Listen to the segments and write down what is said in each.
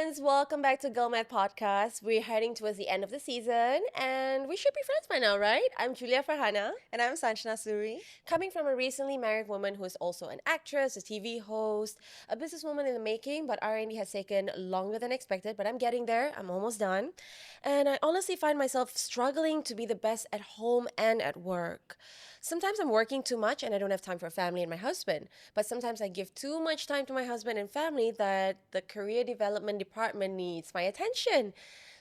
friends, welcome back to Girl Math Podcast. We're heading towards the end of the season and we should be friends by now, right? I'm Julia Farhana. And I'm Sanchana Suri. Coming from a recently married woman who is also an actress, a TV host, a businesswoman in the making, but R&D has taken longer than expected, but I'm getting there. I'm almost done. And I honestly find myself struggling to be the best at home and at work. Sometimes I'm working too much and I don't have time for family and my husband. But sometimes I give too much time to my husband and family that the career development department needs my attention.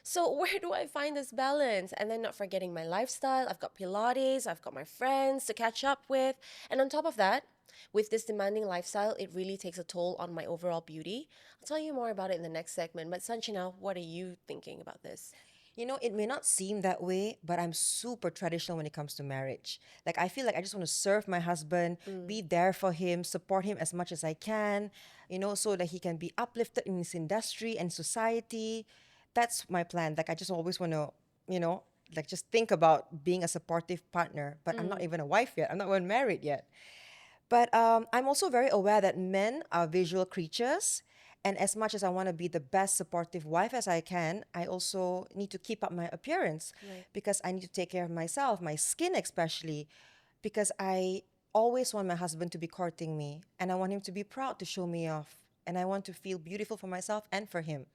So where do I find this balance? And then not forgetting my lifestyle. I've got Pilates, I've got my friends to catch up with. And on top of that, with this demanding lifestyle, it really takes a toll on my overall beauty. I'll tell you more about it in the next segment. But Sanchana, what are you thinking about this? You know, it may not seem that way, but I'm super traditional when it comes to marriage. Like, I feel like I just want to serve my husband, be there for him, support him as much as I can, so that he can be uplifted in his industry and society. That's my plan. Like, I just always want to, just think about being a supportive partner. But I'm not even a wife yet. I'm not even married yet. But I'm also very aware that men are visual creatures. And as much as I want to be the best supportive wife as I can, I also need to keep up my appearance because I need to take care of myself, my skin especially, because I always want my husband to be courting me and I want him to be proud to show me off. And I want to feel beautiful for myself and for him.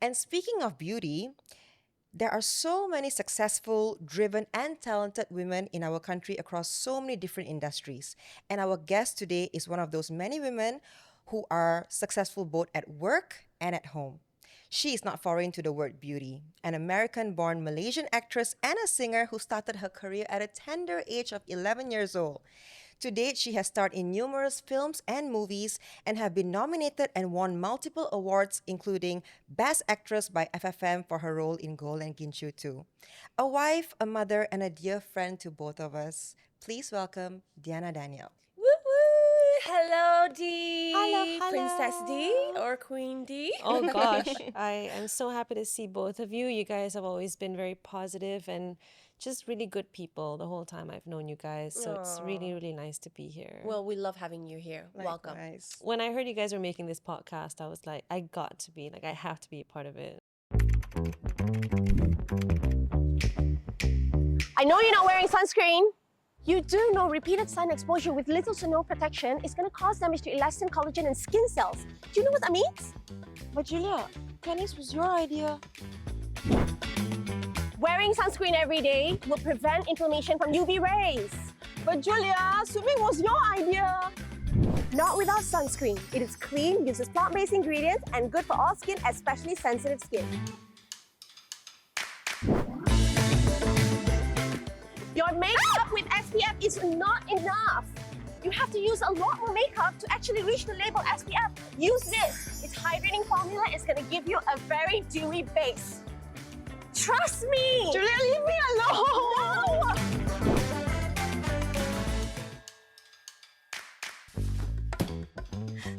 And speaking of beauty, there are so many successful, driven, and talented women in our country across so many different industries. And our guest today is one of those many women who are successful both at work and at home. She is not foreign to the word beauty, an American-born Malaysian actress and a singer who started her career at a tender age of 11 years old. To date, she has starred in numerous films and movies and have been nominated and won multiple awards, including Best Actress by FFM for her role in Goal and Ginchu 2. A wife, a mother, and a dear friend to both of us. Please welcome Diana Danielle. Woo woo! Hello, D. Hello. Princess D or Queen D. Oh gosh, I am so happy to see both of you. You guys have always been very positive and just really good people the whole time I've known you guys. So it's really, really nice to be here. Well, we love having you here. Welcome. Likewise. When I heard you guys were making this podcast, I was like, I have to be a part of it. I know you're not wearing sunscreen. You do know repeated sun exposure with little to no protection is going to cause damage to elastin, collagen, and skin cells. Do you know what that means? But Julia, tennis was your idea. Wearing sunscreen every day will prevent inflammation from UV rays. But Julia, swimming was your idea. Not without sunscreen. It is clean, uses plant-based ingredients, and good for all skin, especially sensitive skin. Your makeup with SPF is not enough. You have to use a lot more makeup to actually reach the label SPF. Use this. Its hydrating formula is going to give you a very dewy base. Trust me! Julia, leave me alone.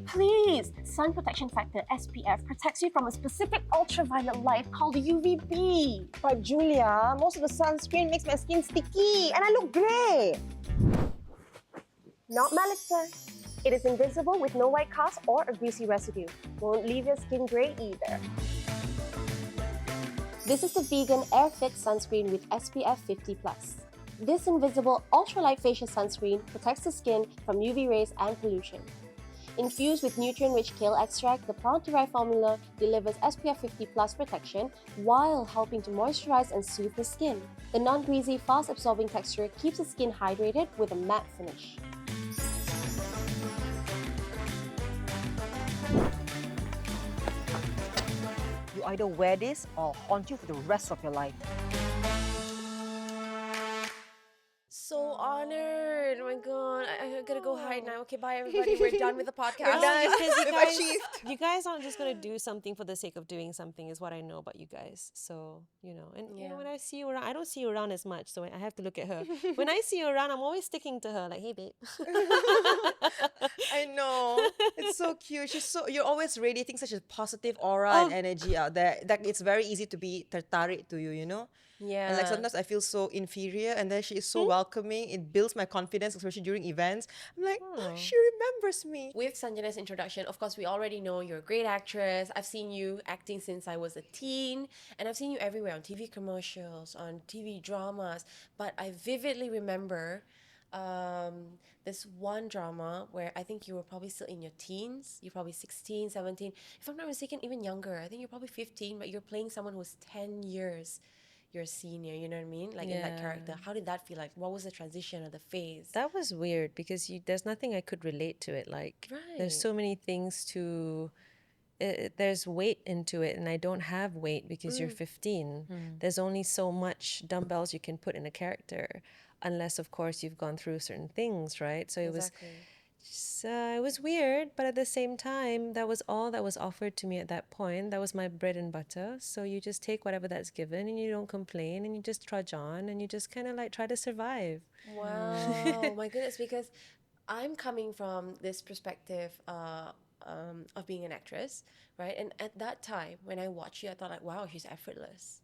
Please, sun protection factor SPF protects you from a specific ultraviolet light called UVB. But Julia, most of the sunscreen makes my skin sticky and I look grey. Not Melissa. It is invisible with no white cast or a greasy residue. Won't leave your skin grey either. This is the vegan AirFit sunscreen with SPF 50+. This invisible ultralight facial sunscreen protects the skin from UV rays and pollution. Infused with nutrient-rich kale extract, the plant-derived formula delivers SPF 50+ protection while helping to moisturize and soothe the skin. The non-greasy, fast-absorbing texture keeps the skin hydrated with a matte finish. You either wear this or haunt you for the rest of your life. So honored. Oh my god. I gotta go hide now. Okay, bye everybody. We're done with the podcast. You guys aren't just gonna do something for the sake of doing something, is what I know about you guys. So, when I see you around, I don't see you around as much, so I have to look at her. When I see you around, I'm always sticking to her, like, hey babe. I know. It's so cute. You're always radiating such a positive aura and energy out there. That it's very easy to be tertarik to you, And like Yeah. sometimes I feel so inferior, and then she is so welcoming. It builds my confidence, especially during events. I'm like, oh, she remembers me. With Sanjana's introduction, of course, we already know you're a great actress. I've seen you acting since I was a teen, and I've seen you everywhere on TV commercials, on TV dramas. But I vividly remember this one drama where I think you were probably still in your teens. You're probably 16, 17. If I'm not mistaken, even younger. I think you're probably 15, but you're playing someone who's 10 years your senior, you know what I mean? Like in that character. How did that feel like? What was the transition or the phase? That was weird because there's nothing I could relate to it. Like, there's Right. so many things to. There's weight into it, and I don't have weight because you're 15. There's only so much dumbbells you can put in a character, unless, of course, you've gone through certain things, right? So Exactly. it was weird, but at the same time, that was all that was offered to me at that point. That was my bread and butter. So you just take whatever that's given, and you don't complain, and you just trudge on, and you just kind of like try to survive. Wow, my goodness, because I'm coming from this perspective of being an actress, right? And at that time, when I watched you, I thought like, wow, she's effortless.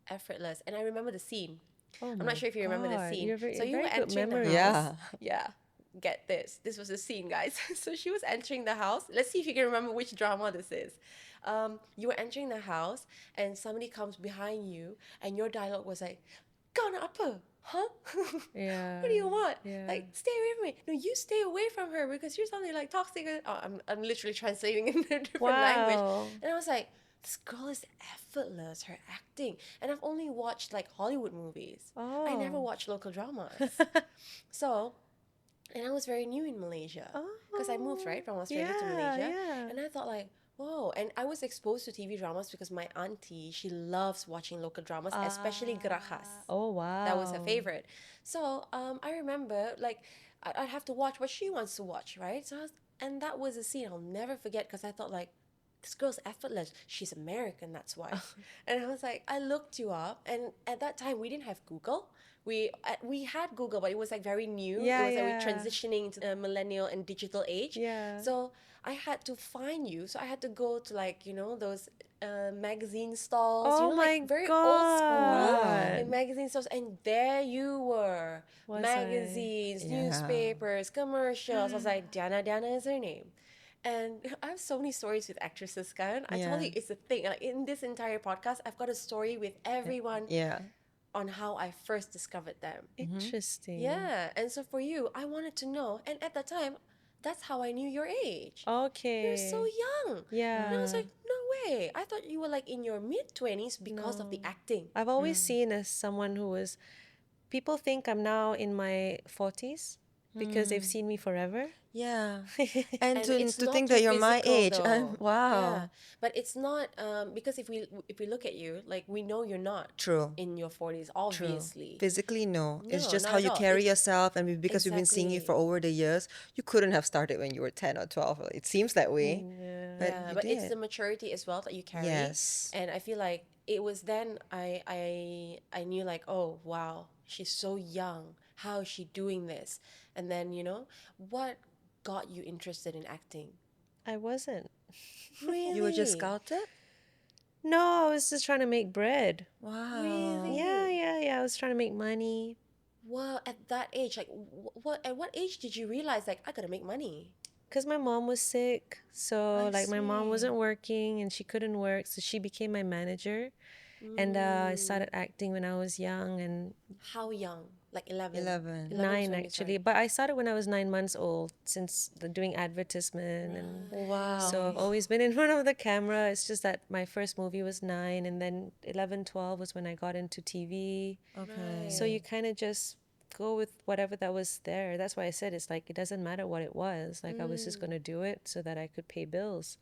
Effortless. And I remember the scene. Oh I'm my not sure if you remember the God, scene. you have So you very were good entering the memory. house. Yeah. Yeah. Get this. This was the scene, guys. So she was entering the house. Let's see if you can remember which drama this is. You were entering the house and somebody comes behind you and your dialogue was like, "Kau nak apa? Huh? Yeah. What do you want? Yeah. Like, stay away from me. No, you stay away from her because you're something like toxic." Oh, I'm literally translating in a different language. Wow. And I was like, this girl is effortless, her acting. And I've only watched like Hollywood movies. I never Oh. watched local dramas. So, and I was very new in Malaysia because I moved right from Australia to Yeah, Malaysia. yeah. And I thought like, whoa. And I was exposed to TV dramas because my auntie, she loves watching local dramas, especially Gerahas. Oh, wow. That was her favorite. So I remember like I'd have to watch what she wants to watch, right? And that was a scene I'll never forget because I thought like, this girl's effortless. She's American, that's why. And I was like, I looked you up, and at that time we didn't have Google. We had Google, but it was like very new. Yeah, it was like yeah. we're transitioning into the millennial and digital age. Yeah. So I had to find you. So I had to go to like those magazine stalls. Oh like my very old school God. magazine stores, and there you were. Was magazines, Yeah. newspapers, commercials. I was like, Diana is her name. And I have so many stories with actresses, kan. I told Yeah. you it's a thing. Like in this entire podcast, I've got a story with everyone Yeah. on how I first discovered them. Interesting. Yeah. And so for you, I wanted to know. And at that time, that's how I knew your age. Okay. You're so young. Yeah. And I was like, no way. I thought you were like in your mid-20s because of the acting. I've always seen as someone who was. People think I'm now in my 40s because they've seen me forever. Yeah. And, And to, it's to not think too that you're my physical, age. though. Wow. Yeah, but it's not because if we look at you, like we know you're not True. in your 40s, True. obviously. Physically, no. It's No, just not how at you all. carry It's- yourself, and because we've been seeing you for Exactly. over the years, you couldn't have started when you were 10 or 12. It seems that way. But Yeah, you but it's did. the maturity as well that you carry. Yes. And I feel like it was then I knew like, oh wow, she's so young. How is she doing this? And then what got you interested in acting? I wasn't. Really? You were just scouted? No, I was just trying to make bread. Wow. Really? Yeah. I was trying to make money. Well, at that age, like, at what age did you realize, like, I gotta make money? Because my mom was sick. So, I like, my mom see. wasn't working and she couldn't work. So, she became my manager. And I started acting when I was young and How young? Like 11? 11. 11 is nine, when you actually. started. But I started when I was 9 months old since doing advertisement. And Wow. so, I've always been in front of the camera. It's just that my first movie was 9. And then 11, 12 was when I got into TV. Okay. So, you kind of just go with whatever that was there. That's why I said it's like it doesn't matter what it was. Like I was just gonna do it so that I could pay bills.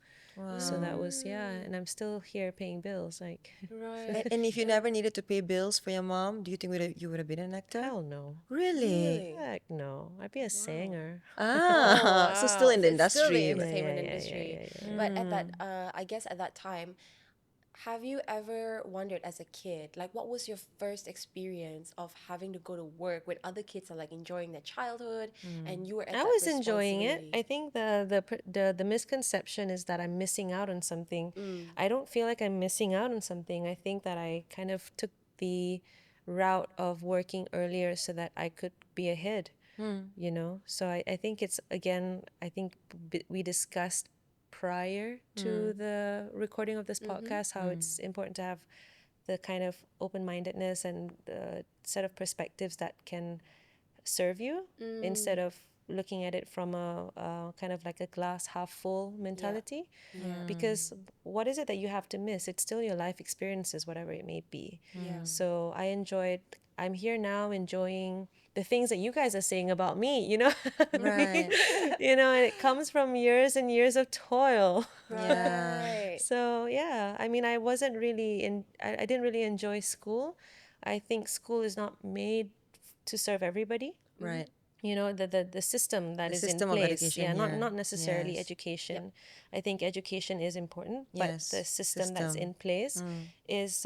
So that was and I'm still here paying bills. Like Right. And if you never needed to pay bills for your mom, do you think you would have been an actor? hell no. Really? Heck no. I'd be a singer. Ah, so still in the It's still the industry. entertainment Yeah, yeah, industry. yeah. But at that, I guess at that time, have you ever wondered as a kid, like what was your first experience of having to go to work when other kids are like enjoying their childhood and you were at I that was enjoying it. responsibility? I think the misconception is that I'm missing out on something. I don't feel like I'm missing out on something. I think that I kind of took the route of working earlier so that I could be ahead, you know? So I think it's, again, I think we discussed prior to the recording of this podcast how it's important to have the kind of open-mindedness and set of perspectives that can serve you instead of looking at it from a kind of like a glass half full mentality. Because what is it that you have to miss? It's still your life experiences, whatever it may be. So I'm here now enjoying the things that you guys are saying about me, you know? Right. You know, and it comes from years and years of toil. Yeah. Right. So yeah, I mean, I didn't really enjoy school. I think school is not made to serve everybody. Right. You know, the system that The is in system of place. education Yeah, here. not necessarily Yes. education. I think education is important, but Yes. the system that's System. in place is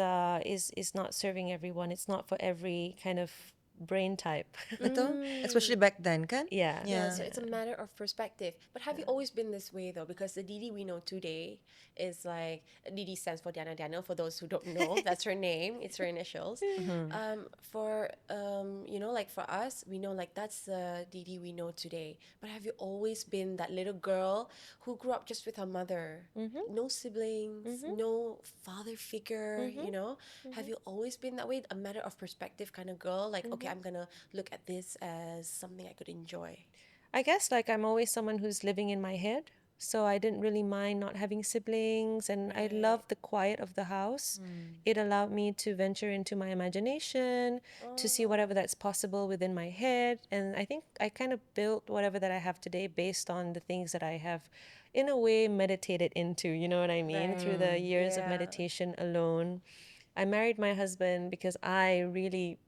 not serving everyone. It's not for every kind of brain type. Betul? Especially back then, kan? Yeah. Yeah, Yeah. so it's a matter of perspective. But have you always been this way though? Because the Didi we know today is like Didi stands for Diana Danielle. For those who don't know, that's her name. It's her initials. You know, like for us, we know like that's the Didi we know today. But have you always been that little girl who grew up just with her mother, no siblings, no father figure? You know, have you always been that way? A matter of perspective kind of girl. Like, okay, I'm gonna look at this as something I could enjoy. I guess like I'm always someone who's living in my head. So I didn't really mind not having siblings, and I loved the quiet of the house. It allowed me to venture into my imagination, to see whatever that's possible within my head. And I think I kind of built whatever that I have today based on the things that I have in a way meditated into, you know what I mean? Through the years of Yeah. meditation alone. I married my husband because I really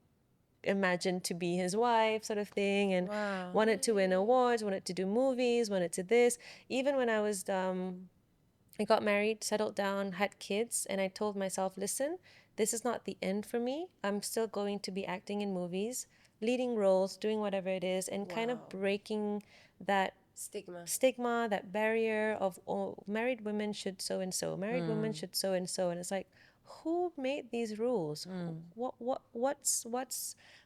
imagined to be his wife, sort of thing, and Wow. wanted to win awards, wanted to do movies, wanted to this. Even when I got married, settled down, had kids, and I told myself, listen, this is not the end for me. I'm still going to be acting in movies, leading roles, doing whatever it is, and kind of breaking that Stigma. that barrier of, oh, married women should so and so, married women should so and so, and it's like, who made these rules?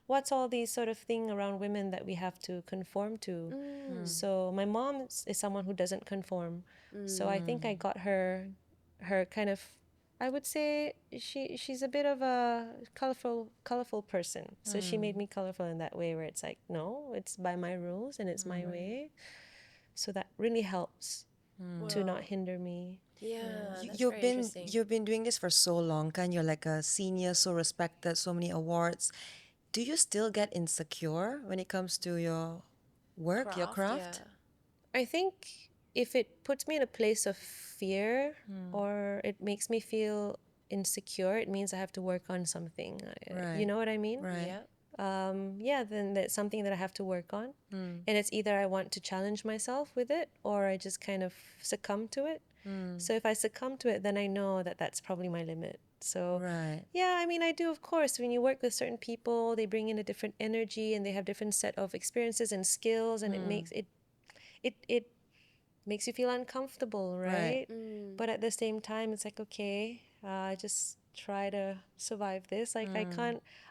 What's all these sort of thing around women that we have to conform to? So my mom is someone who doesn't conform, so I think I got her kind of. I would say she's a bit of a colorful person. So she made me colorful in that way where it's like, no, it's by my rules and it's my way. So that really helps to not hinder me. Yeah, that's You've very been interesting. you've been doing this for so long, kan? You're like a senior, so respected, so many awards. Do you still get insecure when it comes to your work, your craft? I think if it puts me in a place of fear or it makes me feel insecure, it means I have to work on something. You Right. know what I mean? Right. Yeah. Then that's something that I have to work on. And it's either I want to challenge myself with it or I just kind of succumb to it. So if I succumb to it, then I know that that's probably my limit. So Right. yeah, I mean, I do, of course. When you work with certain people, they bring in a different energy and they have different set of experiences and skills, and it makes you feel uncomfortable, Right. right? But at the same time, it's like, okay, just try to survive this. Like I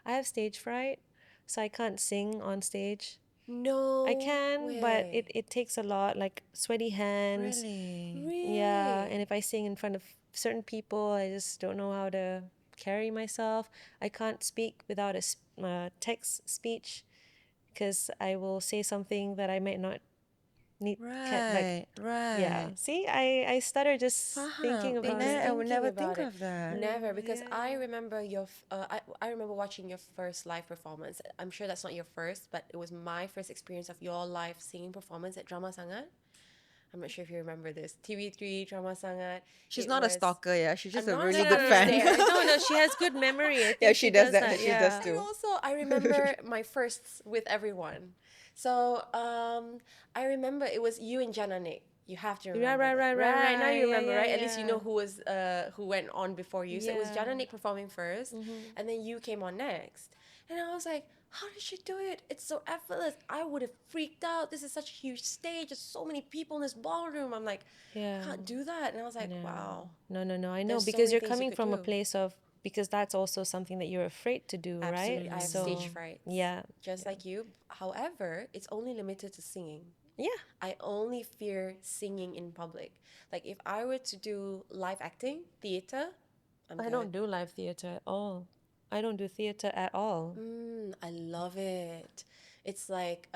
have stage fright, so I can't sing on stage. No. I can, but way. it takes a lot, like sweaty hands. Really? Yeah, Really? and if I sing in front of certain people, I just don't know how to carry myself. I can't speak without a text speech because I will say something that I might not need. Right. Right. Yeah. See, I stutter just thinking Faham. about I it. would Thinking never about think it. of that. Never, because I remember I remember watching your first live performance. I'm sure that's not your first, but it was my first experience of your live singing performance at Drama Sangat. I'm not sure if you remember this. TV3 Drama Sangat. She's It not a was- stalker, yeah. She's just I'm a not really a good stalker. fan. There. No, she has good memory. I think Yeah, she does that. She does Yeah. too. And also, I remember my firsts with everyone. So I remember it was you and Jananik. You have to remember. Right. Now you Yeah, remember, right? At least you yeah. know who went on before you. So it was Yeah. Jananik performing 1st and then you came on next. And I was like, how did she do it? It's so effortless. I would have freaked out. This is such a huge stage. There's so many people in this ballroom. I'm like, Yeah. I can't do that. And I was like, wow. No. I know There's so because many you're things you coming could from a do. place of because that's also something that you're afraid to do, Absolutely. right? I have So, stage fright. yeah. Just like you. However, it's only limited to singing. Yeah. I only fear singing in public. Like if I were to do live acting, theater, I'm I good. don't do live theater at all. I don't do theater at all. I love it. It's like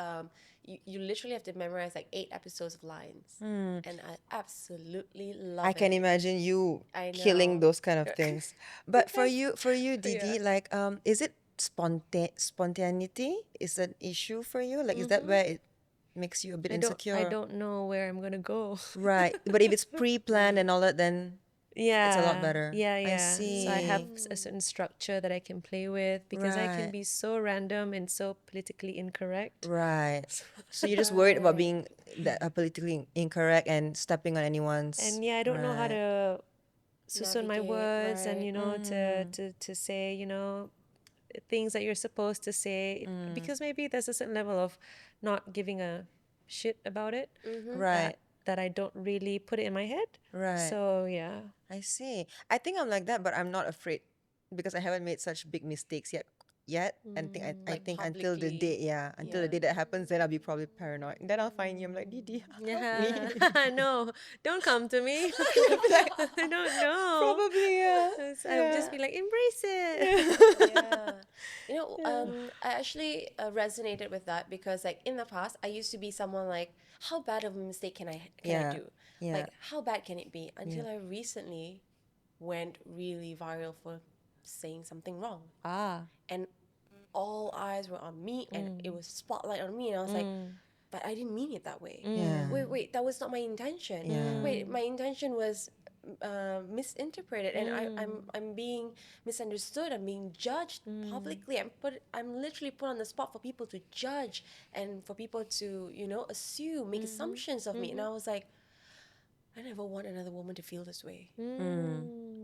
you literally have to memorize like 8 episodes of lines, and I absolutely love I can it. imagine you I killing know. those kind of things. But for you, Yeah. Didi, like, is it spontaneity is an issue for you? Like, is that where it makes you a bit I insecure? don't know where I'm gonna go. Right. But if it's pre-planned and all that, then it's a lot Yeah, better. yeah, I yeah. So I have see. a certain structure that I can play with because I can Right. be so random and so politically incorrect. Right. So you're just worried about being politically incorrect and stepping on anyone's. And yeah, I don't know how Right. to susun my Navigate, words and right. to say things that you're supposed to say because maybe there's a certain level of not giving a shit about it Right. that I don't really put it in my head. Right. So yeah. I see. I think I'm like that, but I'm not afraid because I haven't made such big mistakes yet. And I Like think until the publicly. day, until the day that happens, then I'll be probably paranoid. Then I'll find you. I'm like, Didi, help me. Yeah. No, don't come to me. I don't know. Probably, yeah. I would just be like, embrace it. Yeah. You know, I actually resonated with that because like in the past, I used to be someone like, how bad of a mistake can I Yeah. do? Yeah. Like, how bad can it be? Until I recently went really viral for saying something wrong. Ah. And all eyes were on me and it was spotlight on me. And I was like, but I didn't mean it that way. Yeah. Wait, that was not my intention. Yeah. Wait, my intention was misinterpreted and I'm being misunderstood. I'm being judged publicly. I'm literally put on the spot for people to judge and for people to, assume, make assumptions of me. And I was like, I never want another woman to feel this way.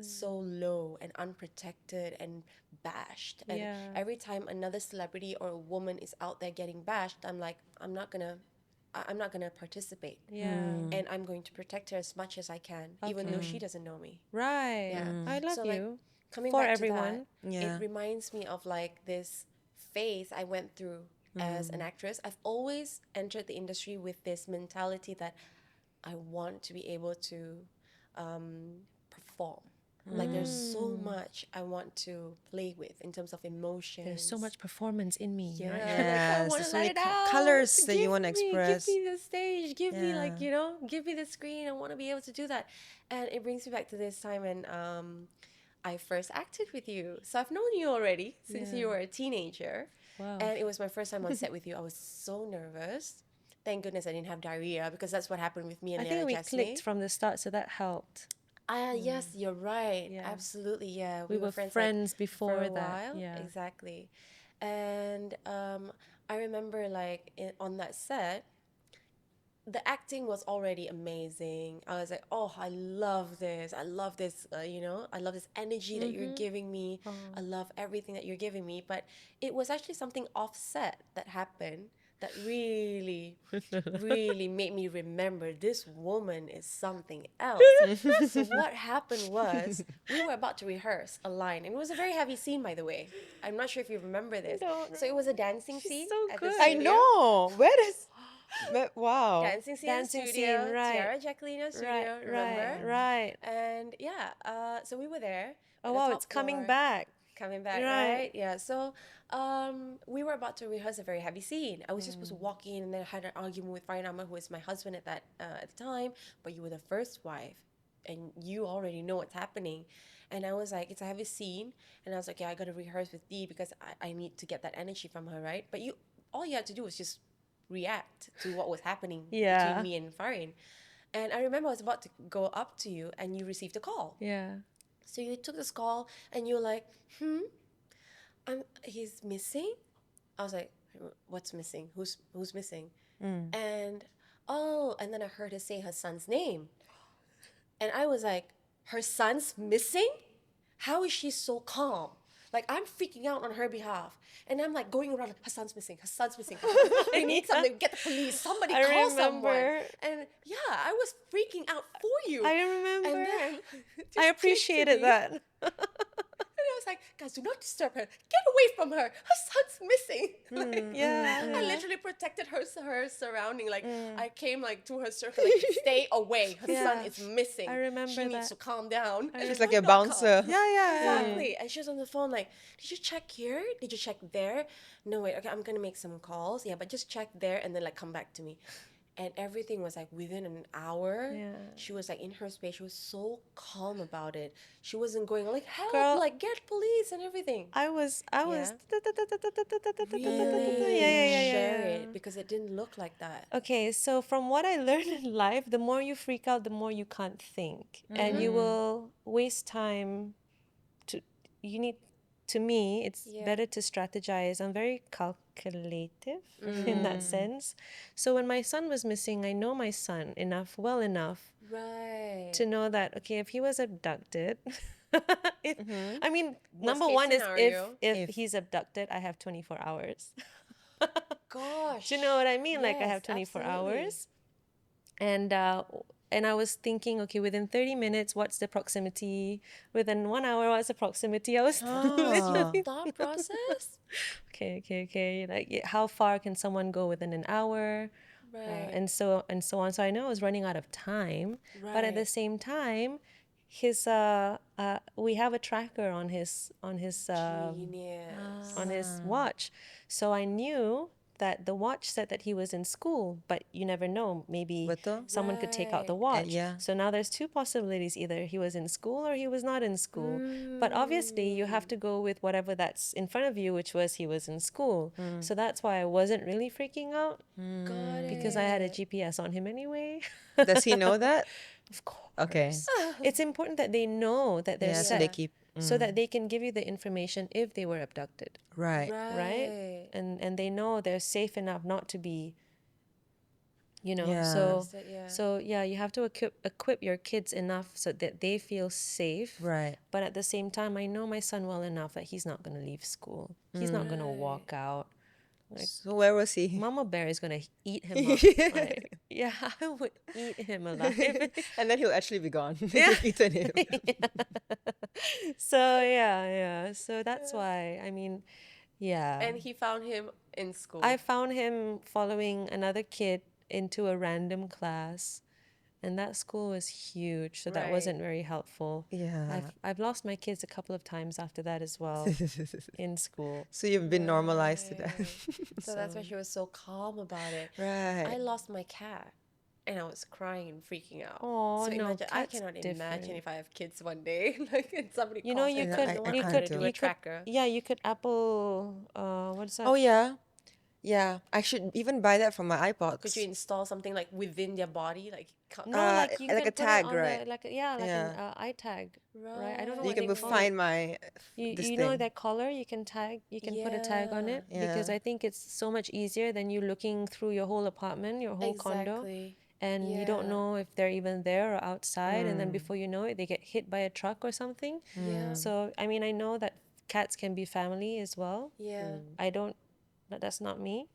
So low and unprotected and bashed. And Yeah. every time another celebrity or a woman is out there getting bashed, I'm like, I'm not gonna participate. Yeah. And I'm going to protect her as much as I can, even though she doesn't know me. Right. Yeah. I love So, like, you. Coming For back everyone. to that, Yeah. it reminds me of like this phase I went through as an actress. I've always entered the industry with this mentality that I want to be able to perform. Like there's so much I want to play with in terms of emotions. There's so much performance in me. Yeah, Right? like, I Yes, want there's to so let many it out. colors that you Give wanna me- express. Give me the stage. Give me like Yeah. give me the screen. I want to be able to do that. And it brings me back to this time when I first acted with you. So I've known you already since you were a teenager. Wow. And it was my first time on set with you. I was so nervous. Thank goodness I didn't have diarrhea because that's what happened with me and I think Nana we Jasmine. clicked from the start, so that helped. Yes, you're right. Yeah. Absolutely, yeah. We were friends like, before for a that, while. yeah. Exactly. And I remember like on that set, the acting was already amazing. I was like, oh, I love this. I love this, I love this energy that you're giving me. I love everything that you're giving me. But it was actually something offset that happened that really, really made me remember this woman is something else. So what happened was we were about to rehearse a line, and it was a very heavy scene, by the way. I'm not sure if you remember this. So it was a dancing scene so at good. the I studio. know. Where does. Wow. Dancing scene Dancing in the studio. scene, right. Tiara Jacqueline studio, remember? Right. And yeah, so we were there. Oh at the wow, top it's coming floor. back. Coming back, Right. right? Yeah. So we were about to rehearse a very heavy scene. I was just supposed to walk in, and then I had an argument with Farid, who was my husband at the time. But you were the first wife, and you already know what's happening. And I was like, it's a heavy scene, and I was like, yeah, I got to rehearse with Dee because I need to get that energy from her, right? But all you had to do was just react to what was happening Yeah. between me and Farid. And I remember I was about to go up to you, and you received a call. Yeah. So you took this call and you were like, he's missing? I was like, what's missing? Who's missing? And and then I heard her say her son's name. And I was like, her son's missing? How is she so calm? Like, I'm freaking out on her behalf. And I'm like going around, her son's missing, her son's missing. We need something, get the police, somebody I call someone. remember. And yeah, I was freaking out for you. I remember. And then it just I clicked to appreciated me. that. And I was guys, do not disturb her. Get away from her. Her son's missing. Like, Yeah, I literally protected her surrounding. Like I came like to her circle, like stay away. Her son Yeah. is missing. I remember She needs that. to calm down. She's I'm like a "Not calm." bouncer. Yeah. Exactly. And she was on the phone like, did you check here? Did you check there? No, wait, okay, I'm gonna make some calls. Yeah, but just check there and then like come back to me. And everything was like within an hour. Yeah. She was like in her space. She was so calm about it. She wasn't going like help, Girl, like get police and everything. I was. Really Yeah. share it because it didn't look like that. Okay, so from what I learned in life, the more you freak out, the more you can't think, and you will waste time. You need, to me, it's better to strategize. I'm very calculative in that sense. So when my son was missing, I know my son well enough Right. to know that, okay, if he was abducted, I mean, number case one is scenario. if he's abducted, I have 24 hours. Gosh. Do you know what I mean? Like I Yes, have 24 absolutely. hours. And I was thinking, okay, within 30 minutes, what's the proximity? Within 1 hour, what's the proximity? I was literally Thought process? okay. Like, how far can someone go within an hour? Right. And so on. So I know I was running out of time, but at the Right. same time, we have a tracker on his Genius. on his watch. So I knew that the watch said that he was in school, but you never know. Maybe Betul. someone could take out the Right. watch. yeah. So now there's two possibilities. Either he was in school or he was not in school. But obviously you have to go with whatever that's in front of you, which was he was in school. So that's why I wasn't really freaking out Got it. because I had a GPS on him anyway. Does he know that? Of course. Okay. It's important that they know that they're Yeah, so set they keep. so that they can give you the information if they were abducted. Right. Right? And they know they're safe enough not to be, Yeah. so yeah, you have to equip your kids enough so that they feel safe. Right. But at the same time, I know my son well enough that he's not going to leave school. He's not going to walk out. So where was he? Mama Bear is going to eat him up. Like, yeah, I would eat him alive. And then he'll actually be gone. You've eaten him. So yeah. So that's why, I mean, yeah. And he found him in school. I found him following another kid into a random class, and that school was huge, so that wasn't Right. very helpful. Yeah. I've lost my kids a couple of times after that as well in school. So you've been normalized to that. So that's why she was so calm about it. Right. I lost my cat. And I was crying and freaking out. Oh, so no, imagine, I cats cannot different. imagine if I have kids one day. Like, and somebody You know, calls you me, could, "No, I you can't could, do do it. a tracker." yeah, you could Apple, what's that? Oh yeah. Yeah. I should even buy that for my iPods. Could you install something like within their body, like No, like you like can a put it tag, on right? like an Yeah. eye tag, right? I don't know You what can they call find it. my You this know thing. that collar, you can put a tag on it because Yeah. I think it's so much easier than you looking through your whole apartment, your whole condo, Exactly. and you don't Yeah. know if they're even there or outside, and then before you know it, they get hit by a truck or something. Yeah. So I mean, I know that cats can be family as well. Yeah. I don't. That's not me.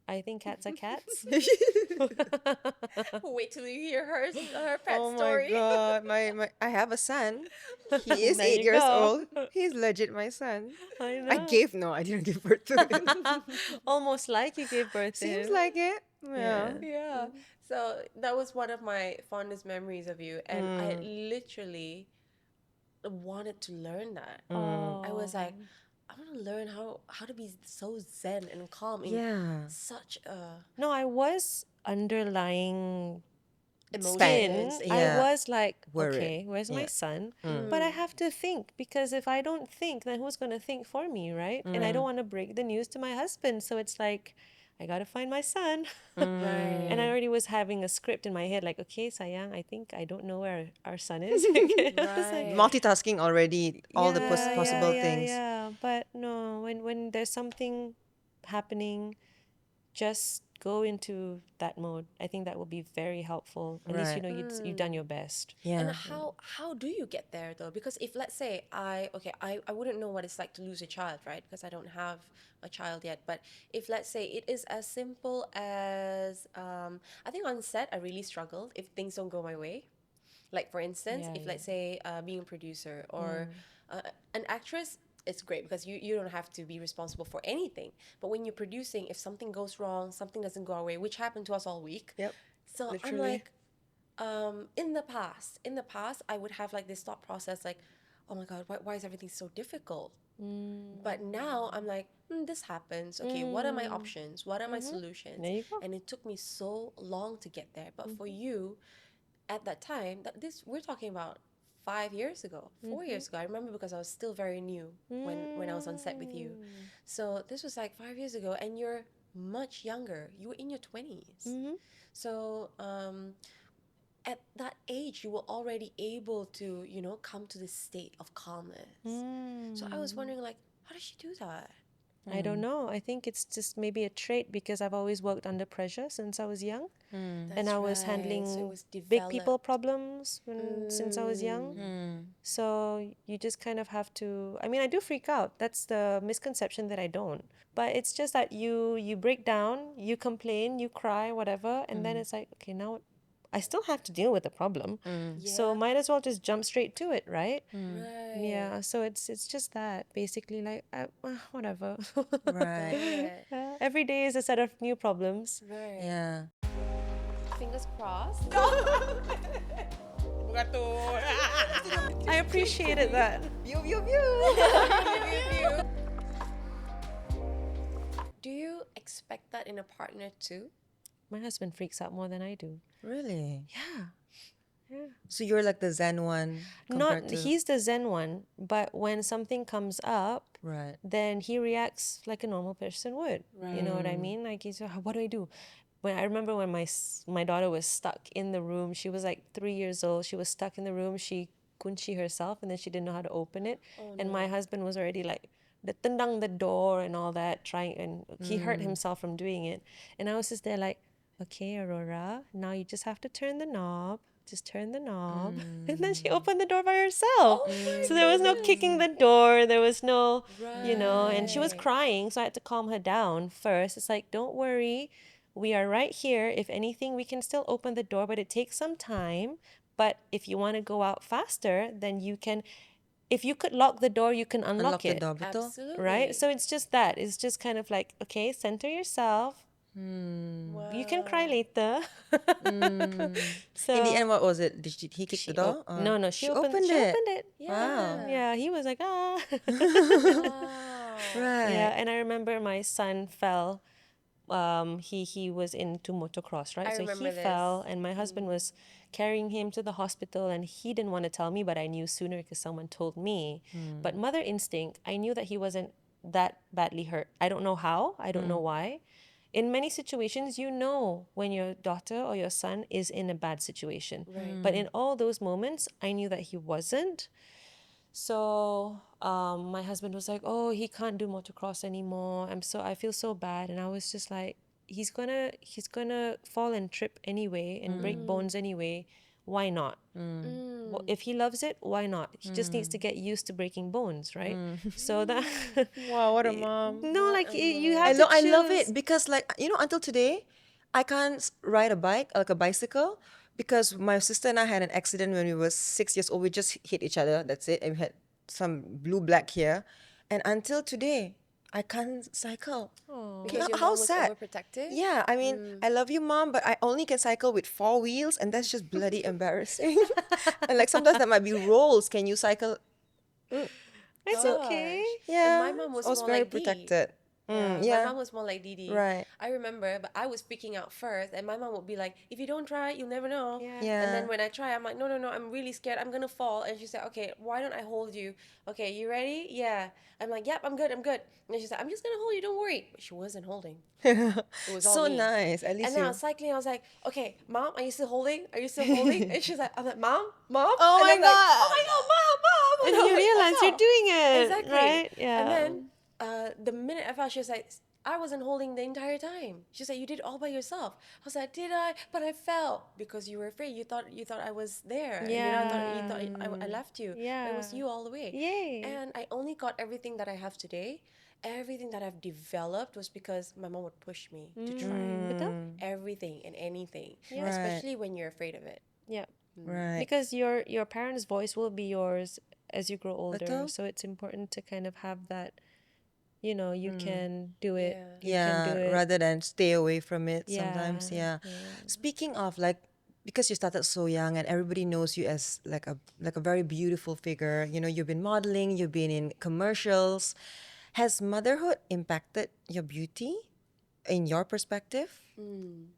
I think cats are cats. Wait till you hear her pet Oh my story. god, my I have a son. He is There 8 you years go. old. He's legit my son. I I know. I didn't give birth to him. Almost like you gave birth to Seems him. like it. Yeah. Yeah. So that was one of my fondest memories of you. And I literally wanted to learn that. I was like, I want to learn how to be so zen and calm in Yeah. such a No, I was underlying emotions. spin. Yeah. I was like, Worried. okay, where's my Yeah. son? But I have to think because if I don't think, then who's going to think for me, right? And I don't want to break the news to my husband. So it's like, I got to find my son. Right. And I already was having a script in my head like, okay, sayang, I think I don't know where our son is. I was like, Right. Multitasking already, all the possible things. Yeah, but no, when there's something happening, just go into that mode. I think that will be very helpful. At least you Right. know you've done your best. Yeah. And how do you get there though? Because if let's say I wouldn't know what it's like to lose a child, right? Because I don't have a child yet. But if let's say it is as simple as I think on set I really struggled if things don't go my way. Like for instance, Yeah, if let's say being a producer or an actress, it's great because you don't have to be responsible for anything. But when you're producing, if something goes wrong, something doesn't go our way, which happened to us all week. Yep. So I'm Literally. like, in the past, I would have like this thought process, like, oh my God, why is everything so difficult? But now I'm like, this happens. Okay, what are my options? What are my solutions? There you go. And it took me so long to get there. But for you, at that time, we're talking about 5 years ago, 4 years ago. I remember because I was still very new when I was on set with you. So this was like 5 years ago, and you're much younger. You were in your 20s. So at that age, you were already able to, come to this state of calmness. So I was wondering, like, how did she do that? I don't know. I think it's just maybe a trait because I've always worked under pressure since I was young. And That's I was right. handling So it was big people developed. problems since I was young. So you just kind of have to. I mean, I do freak out. That's the misconception that I don't. But it's just that you break down, you complain, you cry, whatever, and then it's like, okay, now I still have to deal with the problem. So Yeah. might as well just jump straight to it, right? Right. Yeah. So it's just that basically, like, whatever. Right. Yeah. Every day is a set of new problems. Right. Yeah. Fingers crossed. I appreciated that. View, view, view. Do you expect that in a partner too? My husband freaks out more than I do. Really? Yeah. So you're like the Zen one compared Not to... he's the Zen one, but when something comes up, Right. then he reacts like a normal person would. You know what I mean? Like he's, what do I do? When I remember when my daughter was stuck in the room, she was like 3 years old. She was stuck in the room. She kunci herself, and then she didn't know how to open it. And my husband was already like tendang the door and all that, trying, and he hurt himself from doing it. And I was just there like, okay, Aurora, now you just have to turn the knob. Just turn the knob. And then she opened the door by herself. So there was no kicking the door. There was no, and she was Right. crying. So I had to calm her down first. It's like, don't worry. We are right here. If anything, we can still open the door, but it takes some time. But if you want to go out faster, then you can. If you could lock the door, you can unlock Unlock the it. door, betul? Absolutely. Right? So it's just that. It's just kind of like, okay, center yourself. Wow. You can cry later. So In the end, what was it? Did he kick the door? Or- no, she opened opened she it. opened it. Wow. Yeah, he was like, ah. Wow. Right. Yeah, and I remember my son fell. He was into motocross, right? I So remember he this. fell, and my husband was carrying him to the hospital, and he didn't want to tell me, but I knew sooner because someone told me. But mother instinct, I knew that he wasn't that badly hurt. I don't know how. I don't know why. In many situations, you know when your daughter or your son is in a bad situation. Right. But in all those moments, I knew that he wasn't. So my husband was like, "Oh, he can't do motocross anymore. I feel so bad." And I was just like, "He's gonna fall and trip anyway and break bones anyway. Why not? Well, if he loves it, why not? He just needs to get used to breaking bones, right? So that Wow, what a mom. no, like you I, have to I love choose. it because, like, until today, I can't ride a bike, like a bicycle, because my sister and I had an accident when we were 6 years old. We just hit each other, that's it. And we had some blue-black here. And until today, I can't cycle. Because your How mom was sad. overprotective? Yeah, I mean, I love you, mom, but I only can cycle with 4 wheels, and that's just bloody embarrassing. And like sometimes there might be rolls. Can you cycle? It's okay. Yeah, And my mom was I was more very like Dee. protected. Yeah, Yeah. my mom was more like Didi. Right. I remember, but I was freaking out first, and my mom would be like, "If you don't try, you'll never know." Yeah. Yeah. And then when I try, I'm like, "No, no, no, I'm really scared. I'm gonna fall." And she said, "Okay, why don't I hold you? Okay, you ready? Yeah." I'm like, "Yep, I'm good, I'm good." And she said, "I'm just gonna hold you. Don't worry." But she wasn't holding. It was all So me. nice. At least And then I you. was cycling. I was like, "Okay, mom, are you still holding? Are you still holding?" And she's like, "I'm like, mom, mom." Oh and my I'm like, God. "Oh my god, mom, mom!" And I you was like, realize "Oh." you're doing it, Exactly. right? Yeah. And then the minute I fell, she was like, "I wasn't holding the entire time." She said, "You did it all by yourself." I was like, "Did I? But I fell because you were afraid. You thought I was there. You thought I left you. But it was Yeah. you all the way." Yay. And I only got everything that I have today. Everything that I've developed was because my mom would push me to try Betul? everything and anything, Yeah. Right. especially when you're afraid of it. Yeah. Right. Because your parents' voice will be yours as you grow older. Betul? So it's important to kind of have that, you know, you can do it. Yeah. You can do Yeah, it. rather than stay away from it Yeah. sometimes. Yeah. Yeah. Speaking of like, because you started so young and everybody knows you as like a very beautiful figure. You know, you've been modeling, you've been in commercials. Has motherhood impacted your beauty in your perspective?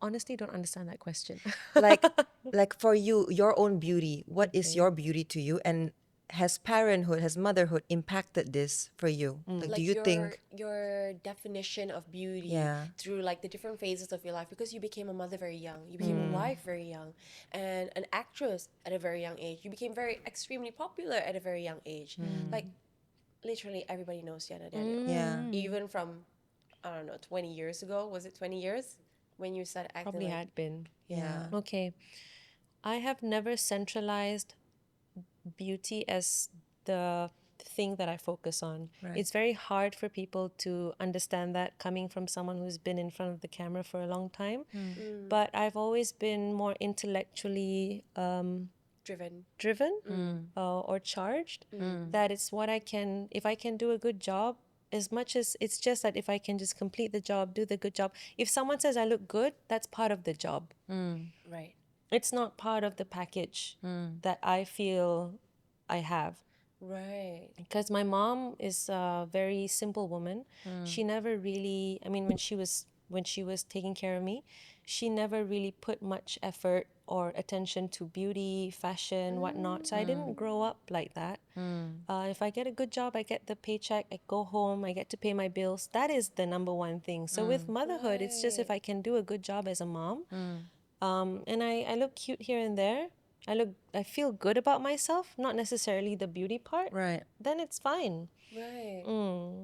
Honestly, don't understand that question. Like like for you, your own beauty, what is Okay. your beauty to you? And has parenthood, has motherhood impacted this for you? Like, do Like you think, your definition of beauty yeah, through like the different phases of your life, because you became a mother very young, you became a wife very young, and an actress at a very young age, you became very extremely popular at a very young age. Like literally everybody knows Diana Danielle, yeah, even from, I don't know, 20 years ago. Was it 20 years when you started acting Probably like? had been. Yeah. Okay. I have never centralized beauty as the thing that I focus on. Right. It's very hard for people to understand that coming from someone who's been in front of the camera for a long time. But I've always been more intellectually Driven. driven or charged. That it's what I can, if I can do a good job, as much as it's just that if I can just complete the job, do the good job. If someone says I look good, that's part of the job. Right. It's not part of the package that I feel I have. Right. Because my mom is a very simple woman. She never really, I mean, when she was taking care of me, she never really put much effort or attention to beauty, fashion, whatnot. So I didn't grow up like that. If I get a good job, I get the paycheck, I go home, I get to pay my bills. That is the number one thing. So with motherhood, it's just if I can do a good job as a mom, and I look cute here and there. I feel good about myself, not necessarily the beauty part. right. Then it's fine. Right.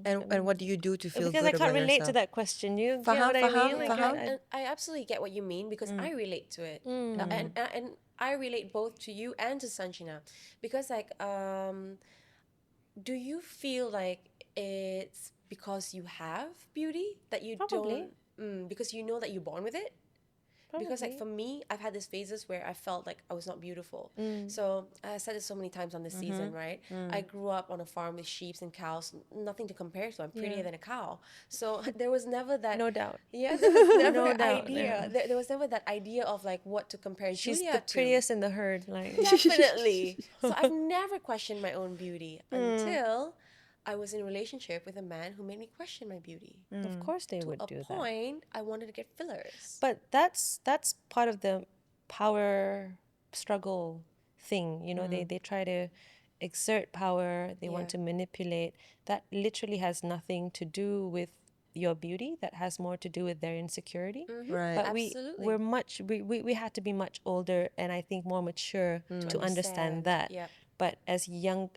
And what do you do to feel Because I good can't about relate to yourself? that question. You get Faham, what I faham, mean? Like faham. And I absolutely get what you mean, because I relate to it. And I relate both to you and to Sanjina, because like do you feel like it's because you have beauty that you Probably. don't, because you know that you're born with it? Because like Probably. for me, I've had these phases where I felt like I was not beautiful. So I said this so many times on this season, right? I grew up on a farm with sheep and cows, nothing to compare to. I'm prettier than a cow. So there was never that. No doubt. Yeah, there was never No doubt, idea. yeah. There was never that idea of like what to compare She's Julia the to. prettiest in the herd. Like Definitely. So I've never questioned my own beauty until I was in a relationship with a man who made me question my beauty. of course they To would a do that. point, I wanted to get fillers. But that's part of the power struggle thing. You know, they try to exert power, they want Yeah. to manipulate. That literally has nothing to do with your beauty. That has more to do with their insecurity. Right. But Absolutely. we had to be much older and I think more mature to understand that. Yep. But as young,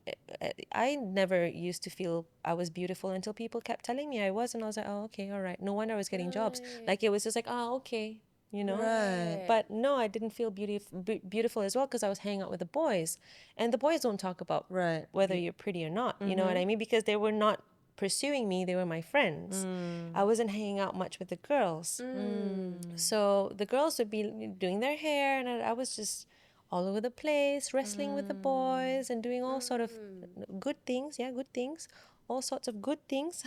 I never used to feel I was beautiful until people kept telling me I was, and I was like, oh, okay, all right. No wonder I was getting jobs. Like it was just like, oh, okay, you know. Right. But no, I didn't feel beautiful as well because I was hanging out with the boys, and the boys don't talk about Right. whether you're pretty or not. You know what I mean? Because they were not pursuing me; they were my friends. I wasn't hanging out much with the girls, so the girls would be doing their hair, and I was just all over the place, wrestling with the boys and doing all sort of good things. Yeah, good things. All sorts of good things.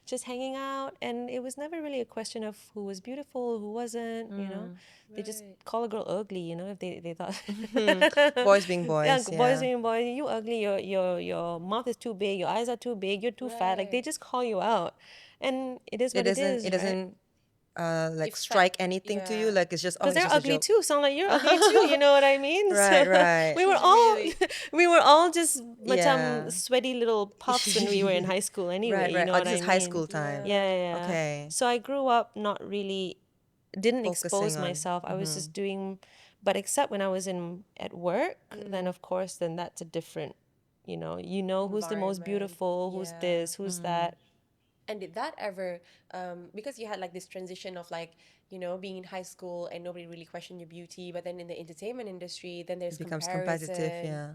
Just hanging out. And it was never really a question of who was beautiful, who wasn't, you know. They just call a girl ugly, you know, if they thought Boys being boys. yeah, Yeah. boys being boys, you ugly, your mouth is too big, your eyes are too big, you're too fat. Like they just call you out. And it is what it is. It right? doesn't like If strike fa- anything to you. yeah. Like it's just, oh, Because it's they're just a ugly joke. too. Sound like you're ugly too. You know what I mean? Right, right. We were She's all really- we were all just Yeah. sweaty little puffs when we were in high school. Anyway, Right, you right. know Oh, what this I is mean? high school time. Yeah, yeah, yeah. Okay. So I grew up not really didn't expose Focusing on- myself. I was just doing, but except when I was in at work, then of course then that's a different, you know who's the most Environment. beautiful, who's Yeah. this, who's that. And did that ever, because you had like this transition of like, being in high school and nobody really questioned your beauty, but then in the entertainment industry, then there's It becomes comparison. competitive, yeah.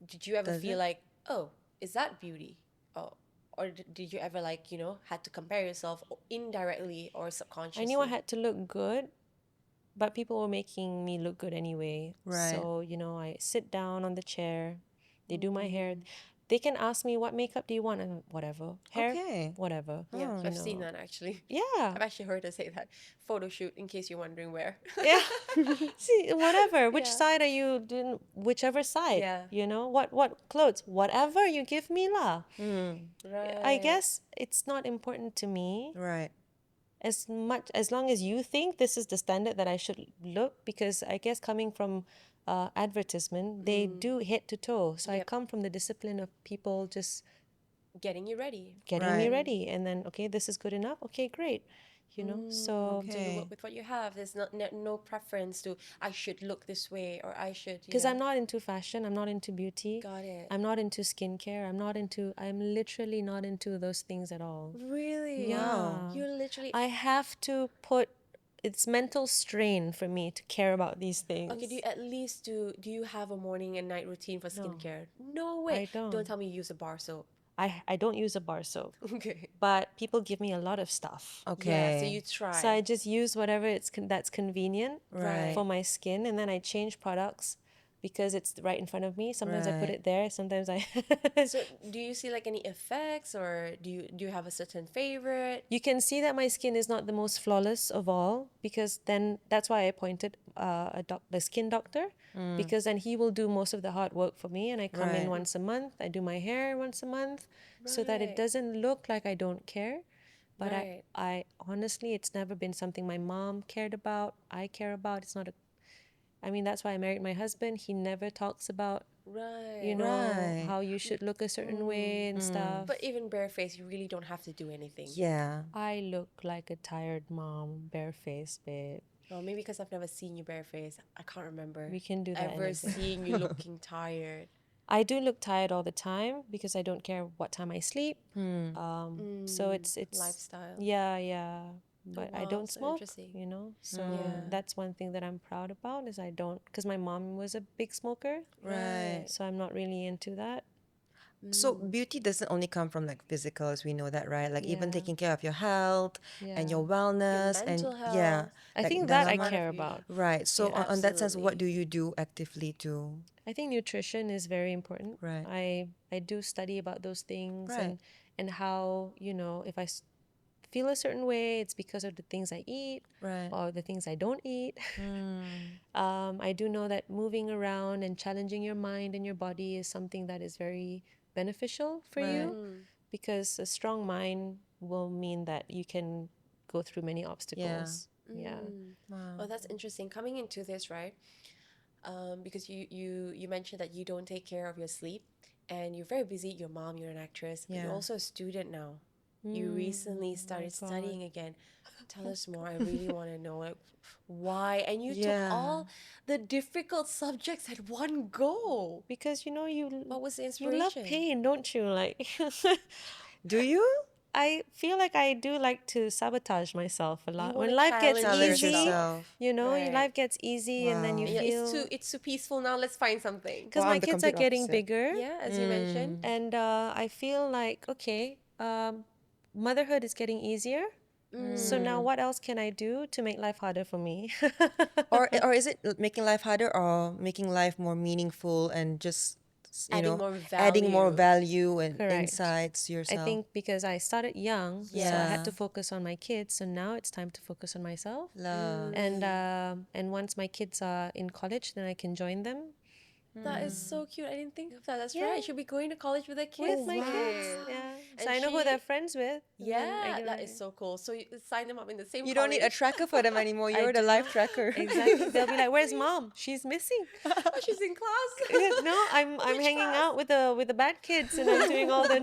Did you ever Does feel it? like, oh, is that beauty? Oh, or did you ever like, had to compare yourself indirectly or subconsciously? I knew I had to look good, but people were making me look good anyway. Right. So, I sit down on the chair They do my hair. They can ask me, what makeup do you want? And whatever. Hair, Okay. whatever. Yeah, you I've seen know. that actually. Yeah. I've actually heard her say that. Photo shoot, in case you're wondering where. Yeah. See, whatever. Which Yeah. side are you doing? Whichever side. Yeah. You know, what clothes? Whatever you give me lah. I Right. guess it's not important to me Right. as long as you think this is the standard that I should look, because I guess coming from advertisement, they do head to toe. So I Yep. come from the discipline of people just Getting you ready. getting me Right. ready, and then okay, this is good enough. Okay, great. So So you Okay. work with what you have. There's no preference to I should look this way or I should, because I'm not into fashion, I'm not into beauty, Got it. I'm not into skincare, I'm literally not into those things at all. Really? Yeah. You're literally I have to put it's mental strain for me to care about these things. Okay, do you have a morning and night routine for skincare? No way. I don't. Don't tell me you use a bar soap. I don't use a bar soap, Okay. but people give me a lot of stuff. Okay. Yeah, so you try. So I just use whatever that's convenient Right. for my skin, and then I change products because it's right in front of me. Sometimes I put Right. it there. Sometimes I. So do you see like any effects or do you have a certain favorite? You can see that my skin is not the most flawless of all, because then that's why I appointed the skin doctor, because then he will do most of the hard work for me, and I come in Right. once a month. I do my hair once a month, so that it Right. doesn't look like I don't care. But Right. I honestly, it's never been something my mom cared about. I care about. It's not a. I mean, that's why I married my husband. He never talks about, Right. Right. how you should look a certain way and stuff. But even barefaced, you really don't have to do anything. Yeah. I look like a tired mom, barefaced, babe. Well, maybe because I've never seen you barefaced. I can't remember We can do that in a ever bit. seeing you looking tired. I do look tired all the time because I don't care what time I sleep. So it's Lifestyle. yeah. But I wow, don't so smoke, interesting. So Yeah. that's one thing that I'm proud about is I don't, because my mom was a big smoker. Right. So I'm not really into that. So beauty doesn't only come from like physical, as we know that, right? Like even Yeah. taking care of your health and your Yeah. wellness and mental yeah. health. I like think that I Dana- care of you. about. Right. So Yeah, on that sense, what absolutely. do you do actively to I think nutrition is very important. Right. I do study about those things, Right. and how, if I feel a certain way, it's because of the things I eat Right. or the things I don't eat. I do know that moving around and challenging your mind and your body is something that is very beneficial for you, because a strong mind will mean that you can go through many obstacles. Yeah. Oh, that's interesting. Coming into this, right? Because you mentioned that you don't take care of your sleep, and you're very busy. Your mom, you're an actress, but Yeah. you're also a student now. You recently started God. studying again. Tell us more. I really want to know, like, why. And you Yeah. took all the difficult subjects at one go. Because What was the you love inspiration? pain, don't you? Like Do you? I feel like I do like to sabotage myself a lot. wanna When life gets challenge easy, yourself. Right. life gets easy, and then you Wow. Yeah, feel it's too peaceful now. Let's find something. because Well, my I'm the kids are complete getting opposite. bigger, Yeah, as you mentioned. and I feel like okay, motherhood is getting easier. So now, what else can I do to make life harder for me? Or is it making life harder or making life more meaningful and just Adding more adding more value. value and Correct. insights to I yourself? think because I started young, so I Yeah. had to focus on my kids. So now it's time to focus on myself. Love. And once my kids are in college, then I can join them That is so cute. I didn't think of that. That's Yeah. right. She'll be going to college with her kids. with my babe. kids. Yeah, so And I know who she- they're friends with. and then I Yeah, can, that is so cool. So you sign them up in the same You don't need a college. tracker for them anymore. You're the do life not. tracker. Exactly. They'll be like, "Where's mom? She's missing." Oh, she's in class. No, I'm Which hanging class? out with the bad kids, and I'm doing all the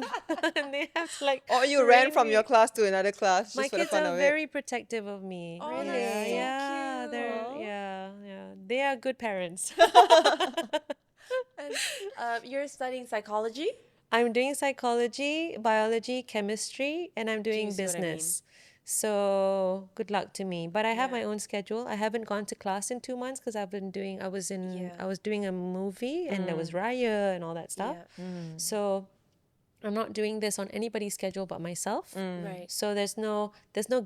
and they have to like. Or you ran rein from me- your class to another class just My for the kids fun are of very protective of me. Oh, Really? that's so Yeah, cute. they're yeah. They are good parents. And you're studying psychology. I'm doing psychology, biology, chemistry, and I'm doing you see what I mean? business. So good luck to me. But I have my Yeah. own schedule. I haven't gone to class in 2 months because I Yeah. was doing a movie, and there was Raya and all that stuff. Yeah. So I'm not doing this on anybody's schedule but myself. Right. So there's no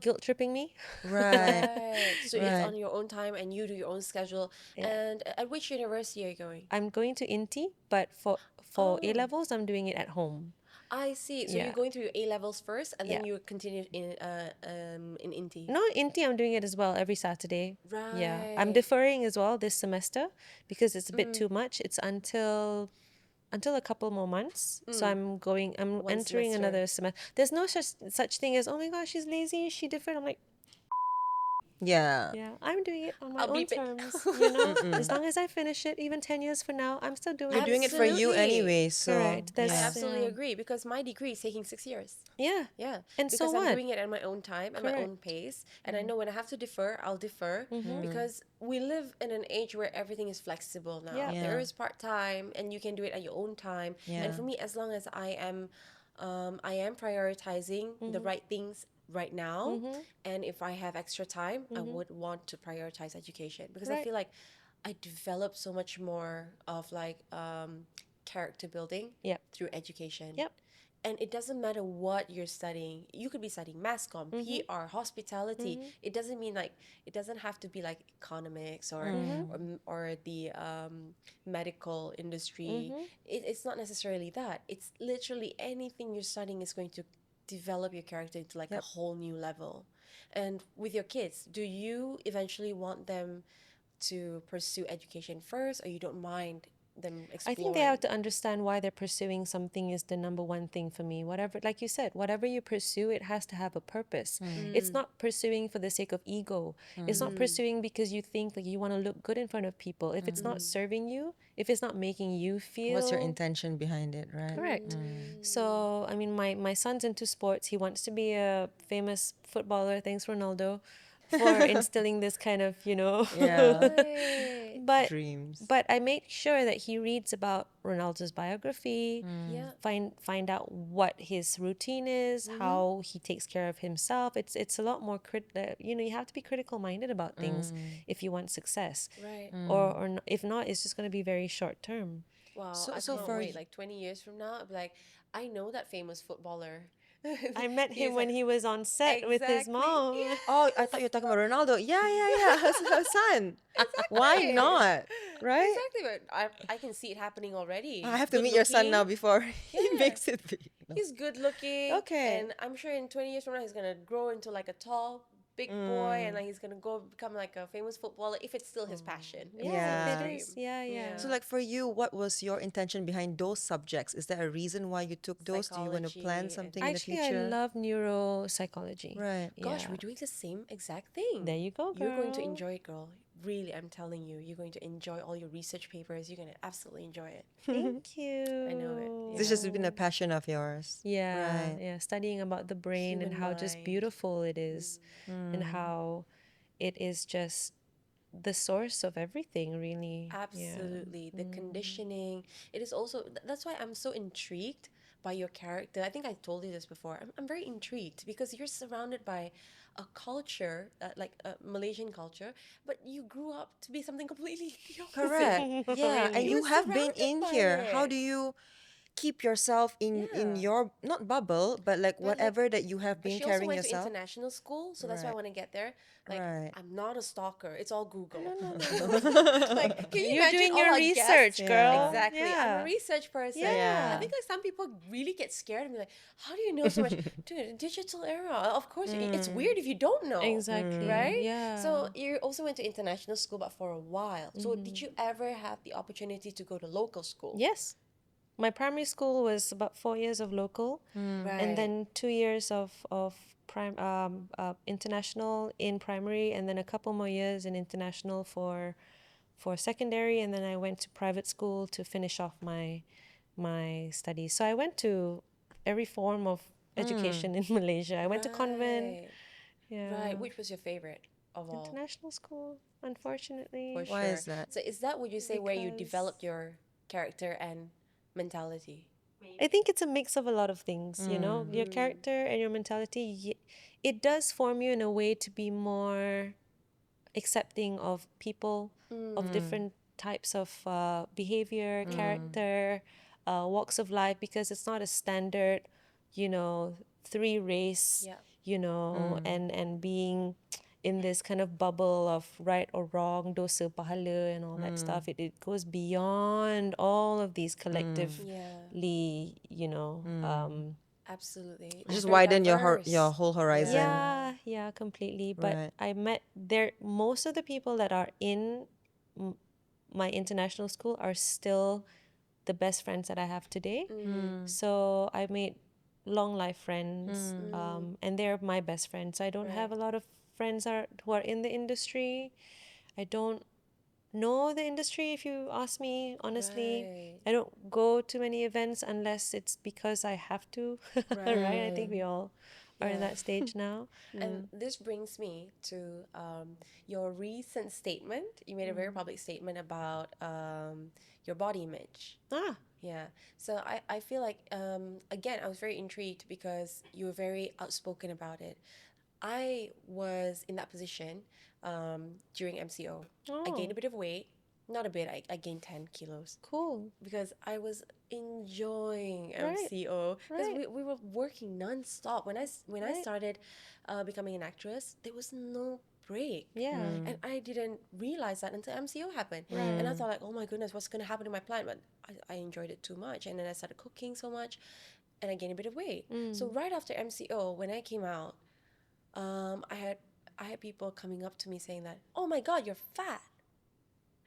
guilt tripping me. Right. Right. So it's Right. on your own time and you do your own schedule. Yeah. And at which university are you going? I'm going to Inti, but for A Oh, levels, I'm doing it at home. I see. So Yeah. you're going through your A levels first, and Yeah. then you continue in Inti. No, Inti, I'm doing it as well every Saturday. Yeah, I'm Right. deferring as well this semester because it's a bit too much. It's until a couple more months. So I'm One entering semester. another semester. There's no such thing as, oh my gosh, she's lazy, is she different? I'm like, Yeah. yeah, I'm doing it on my I'll own bleep it. terms. You know, as long as I finish it, even 10 years from now, I'm still doing You're it. doing it for you Absolutely. anyway, so Correct. I That's- absolutely yeah. agree because my degree is taking 6 years. Yeah. Yeah. And because so I'm what? doing it at my own time, at my own Correct. pace. And I know when I have to defer, I'll defer because we live in an age where everything is flexible now. Yeah. There Yeah. is part time and you can do it at your own time. Yeah. And for me, as long as I am prioritizing the right things right now. And if I have extra time, I would want to prioritize education because I Right. feel like I develop so much more of like character building Yep. through education. Yep. And it doesn't matter what you're studying. You could be studying mass comm, PR, hospitality. It doesn't mean like it doesn't have to be like economics or the medical industry. It's not necessarily that. It's literally anything you're studying is going to develop your character into like a whole new level. And with your kids, do you eventually want them to pursue education first, or you don't mind them exploring? I think they have to understand why they're pursuing something is the number one thing for me. Whatever, like you said, whatever you pursue, it has to have a purpose. It's not pursuing for the sake of ego. It's not pursuing because you think like you want to look good in front of people. If it's not serving you, if it's not making you feel What's your intention behind it, right? correct. So I mean, my son's into sports. He wants to be a famous footballer. Thanks, Ronaldo, for instilling this kind of Yeah. Right. but Dreams. but I make sure that he reads about Ronaldo's biography, Yeah. find out what his routine is, how he takes care of himself. It's a lot more you have to be critical minded about things if you want success. Right. Or if not, it's just going to be very short term. Wow. So- I so can't for wait. y- Like 20 years from now, I'll be like, I know that famous footballer. I met He's him when like- he was on set with his Exactly. mom. Yeah. Oh, I thought you were talking about Ronaldo. Yeah. Her son. Why not? Right? Exactly. But I can see it happening already. I have He's to meet your son good-looking. now before he Yeah. makes it big. No. He's good looking. Okay. And I'm sure in 20 years from now, he's going to grow into like a tall, big boy. And like he's going to go become like a famous footballer if it's still his passion. If it's Yeah. his It dream. is. Yeah. So, like for you, what was your intention behind those subjects? Is there a reason why you took those? Do you want to plan Psychology, something in the Actually, future? I love neuropsychology. Right. Gosh, Yeah. we're doing the same exact thing. There you go, You're going to girl. enjoy it, girl. Really, I'm telling you, you're going to enjoy all your research papers. You're going to absolutely enjoy it. Thank you. I know it. This has been a passion of yours. Yeah, Right. yeah. Studying about the brain and Human how just mind. beautiful it is, and how it is just the source of everything, really. Yeah. Absolutely. The conditioning. It is also, that's why I'm so intrigued by your character. I think I told you this before. I'm very intrigued because you're surrounded by a culture, like a Malaysian culture, but you grew up to be something completely the opposite. Correct. Yeah. And you You're have been surrounded in by here. How it. do you keep yourself in Yeah. your not bubble, but like But, like, whatever that you have But been she also carrying went to yourself? international school, so that's why I Right. want to get there. Like, Right. I'm not a stalker. It's all Google. No. Like, can you You're imagine doing all your our research, guests? girl. Exactly. I'm Yeah. a research person. Yeah. I think like some people really get scared and be like, "How do you know so much?" Dude, digital era. Of course, it's weird if you don't know. Exactly. Right? Yeah. So you also went to international school, but for a while. So did you ever have the opportunity to go to local school? Yes. My primary school was about 4 years of local, Right. and then 2 years of international in primary, and then a couple more years in international for secondary, and then I went to private school to finish off my studies. So I went to every form of education in Malaysia. I went to convent. Right. Yeah. Right. Which was your favorite of all? International school, unfortunately. For Why sure. is that? So is that would you say where you Because- developed your character and mentality? I think it's a mix of a lot of things, your character and your mentality. It does form you in a way to be more accepting of people, of different types of behavior, character, walks of life, because it's not a standard, you know, three race, Yeah. you know, and being in this kind of bubble of right or wrong, dosa, pahala, and all that stuff. It goes beyond all of these Yeah. collectively, you know, Absolutely. It's Just very widen diverse. your whole horizon. yeah, yeah, completely. But Right. I met there, most of the people that are in m- my international school are still the best friends that I have today. So I made long life friends, and they're my best friends. I don't have Right. a lot of friends who are in the industry. I don't know the industry, if you ask me honestly. Right. I don't go to many events unless it's because I have to, right? I think we all are in Yeah. that stage now. And this brings me to your recent statement. You made a very public statement about your body image. Ah, Yeah. So I feel like, again, I was very intrigued because you were very outspoken about it. I was in that position during MCO. I gained a oh, bit of weight. Not a bit, I gained 10 kilos cool. because I was enjoying Right, MCO because right, we were working non-stop. When I right. started becoming an actress, there was no break. Yeah, And I didn't realize that until MCO happened. And I right. thought like, oh my goodness, what's going to happen to my plan? But I enjoyed it too much. And then I started cooking so much and I gained a bit of weight. So right after MCO, when I came out, um, I had I had people coming up to me saying that, oh my God, you're fat.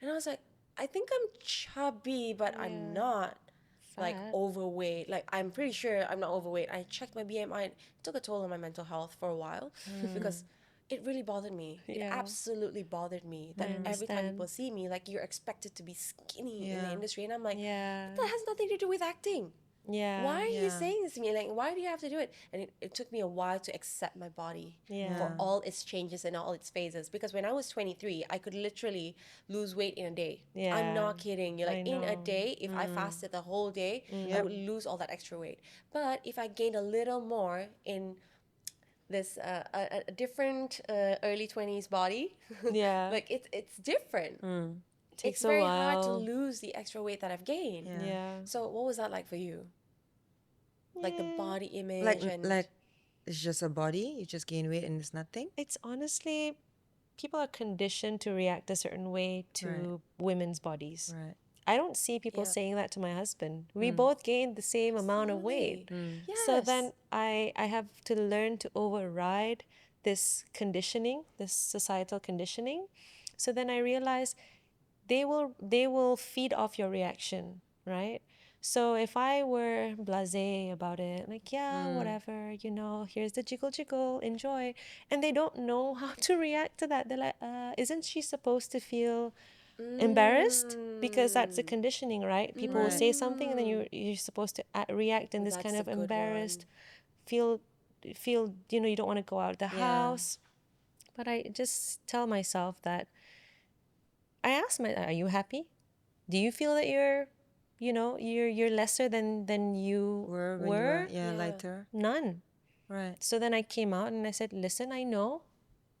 And I was like, I think I'm chubby, but I'm Yeah. not like Fat. overweight. Like I'm pretty sure I'm not overweight. I checked my BMI. It took a toll on my mental health for a while because it really bothered me. It Yeah. absolutely bothered me I that every time understand. people see me, like you're expected to be skinny in the Yeah. industry, and I'm like, Yeah. that has nothing to do with acting. Yeah. Why are you Yeah. saying this to me? Like, why do you have to do it? And it took me a while to accept my body for Yeah. all its changes and all its phases. Because when I was 23, I could literally lose weight in a day. I'm Yeah. not kidding. You're I like, in a know. day, if I fasted the whole day, I Yep. would lose all that extra weight. But if I gained a little more in this a different early 20s body, Yeah. like it's different. It's Takes a very hard to while. lose the extra weight that I've gained. Yeah. Yeah. So what was that like for you? Like the Yeah. body Like image and like it's just a body. You just gain weight and it's nothing. It's honestly, people are conditioned to react a certain way Right. to women's bodies. Right. I don't see people yeah, saying that to my husband. We both gained the same amount of weight. absolutely. So Yes. then I have to learn to override this conditioning, this societal conditioning. So then I realize they will feed off your reaction, right? So if I were blasé about it, like, yeah, whatever, you know, here's the jiggle jiggle, enjoy. And they don't know how to react to that. They're like, isn't she supposed to feel embarrassed? Because that's the conditioning, right? People will Right. say something and then you're supposed to react in this kind That's a of good one. embarrassed, feel, you know, you don't want to go out of the Yeah. house. But I just tell myself that I ask are you happy? Do you feel that you know, you're lesser than you When you were were? yeah Yeah. lighter. None. Right. So then I came out and I said, listen, I know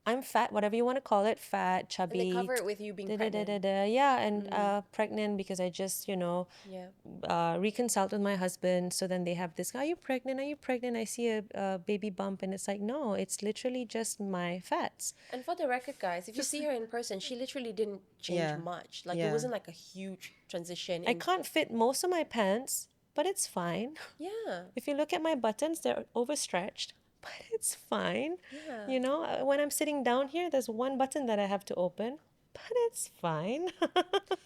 I'm fat, whatever you want to call it, fat, And they chubby, cover it with you being da da da da pregnant. da. Yeah, and pregnant because I just, you know, Yeah. reconciled with my husband. So then they have this, are you pregnant? Are you pregnant? I see a baby bump, and it's like, no, it's literally just my fats. And for the record, guys, if you see her in person, she literally didn't change Yeah. much. Like it Yeah. wasn't like a huge transition I in. can't fit most of my pants, but it's fine. Yeah. If you look at my buttons, they're overstretched, but it's fine. Yeah. You know, when I'm sitting down here, there's one button that I have to open, but it's fine.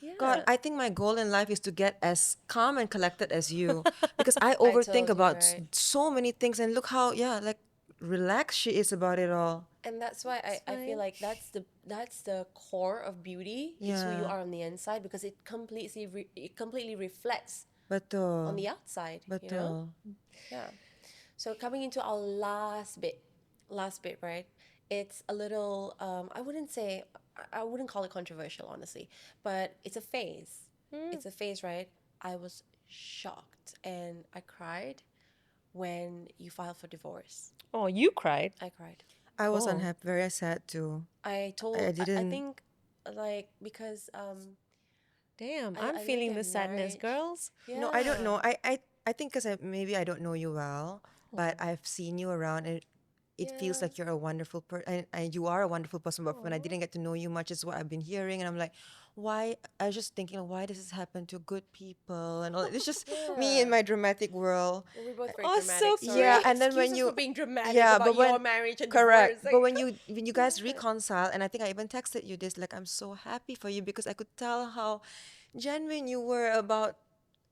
Yeah. God, I think my goal in life is to get as calm and collected as you because I I overthink told you, about right? so many things and look how like relaxed she is about it all. And that's why I feel fine. like that's the core of beauty is who you Yeah. are on the inside because it completely reflects on the Betul. outside, you know? Betul. Yeah. So coming into our last bit, right? It's a little I wouldn't call it controversial, honestly, but it's a phase. It's a phase, right? I was shocked and I cried when you filed for divorce. Oh, you cried. I cried. I was Oh. unhappy, very sad too. I I told I didn't. think like because Damn, I I'm look feeling the at sadness, marriage. girls. No, I don't know. Yeah. I think because maybe I don't know you well, but I've seen you around, and it feels Yeah. like you're a wonderful person, and you are a wonderful person. But when I didn't get to know you much, is what I've been hearing, and I'm like, why? I was just thinking, why does this happen to good people? And all it's just me in Yeah. my dramatic world. Yeah, we're both very Oh, so dramatic. Yeah, Sorry. cute. and then Excuse when us for you, being dramatic yeah, about but your when marriage and correct, divorce. but Like, when you guys reconcile, and I think I even texted you this, like I'm so happy for you because I could tell how genuine you were about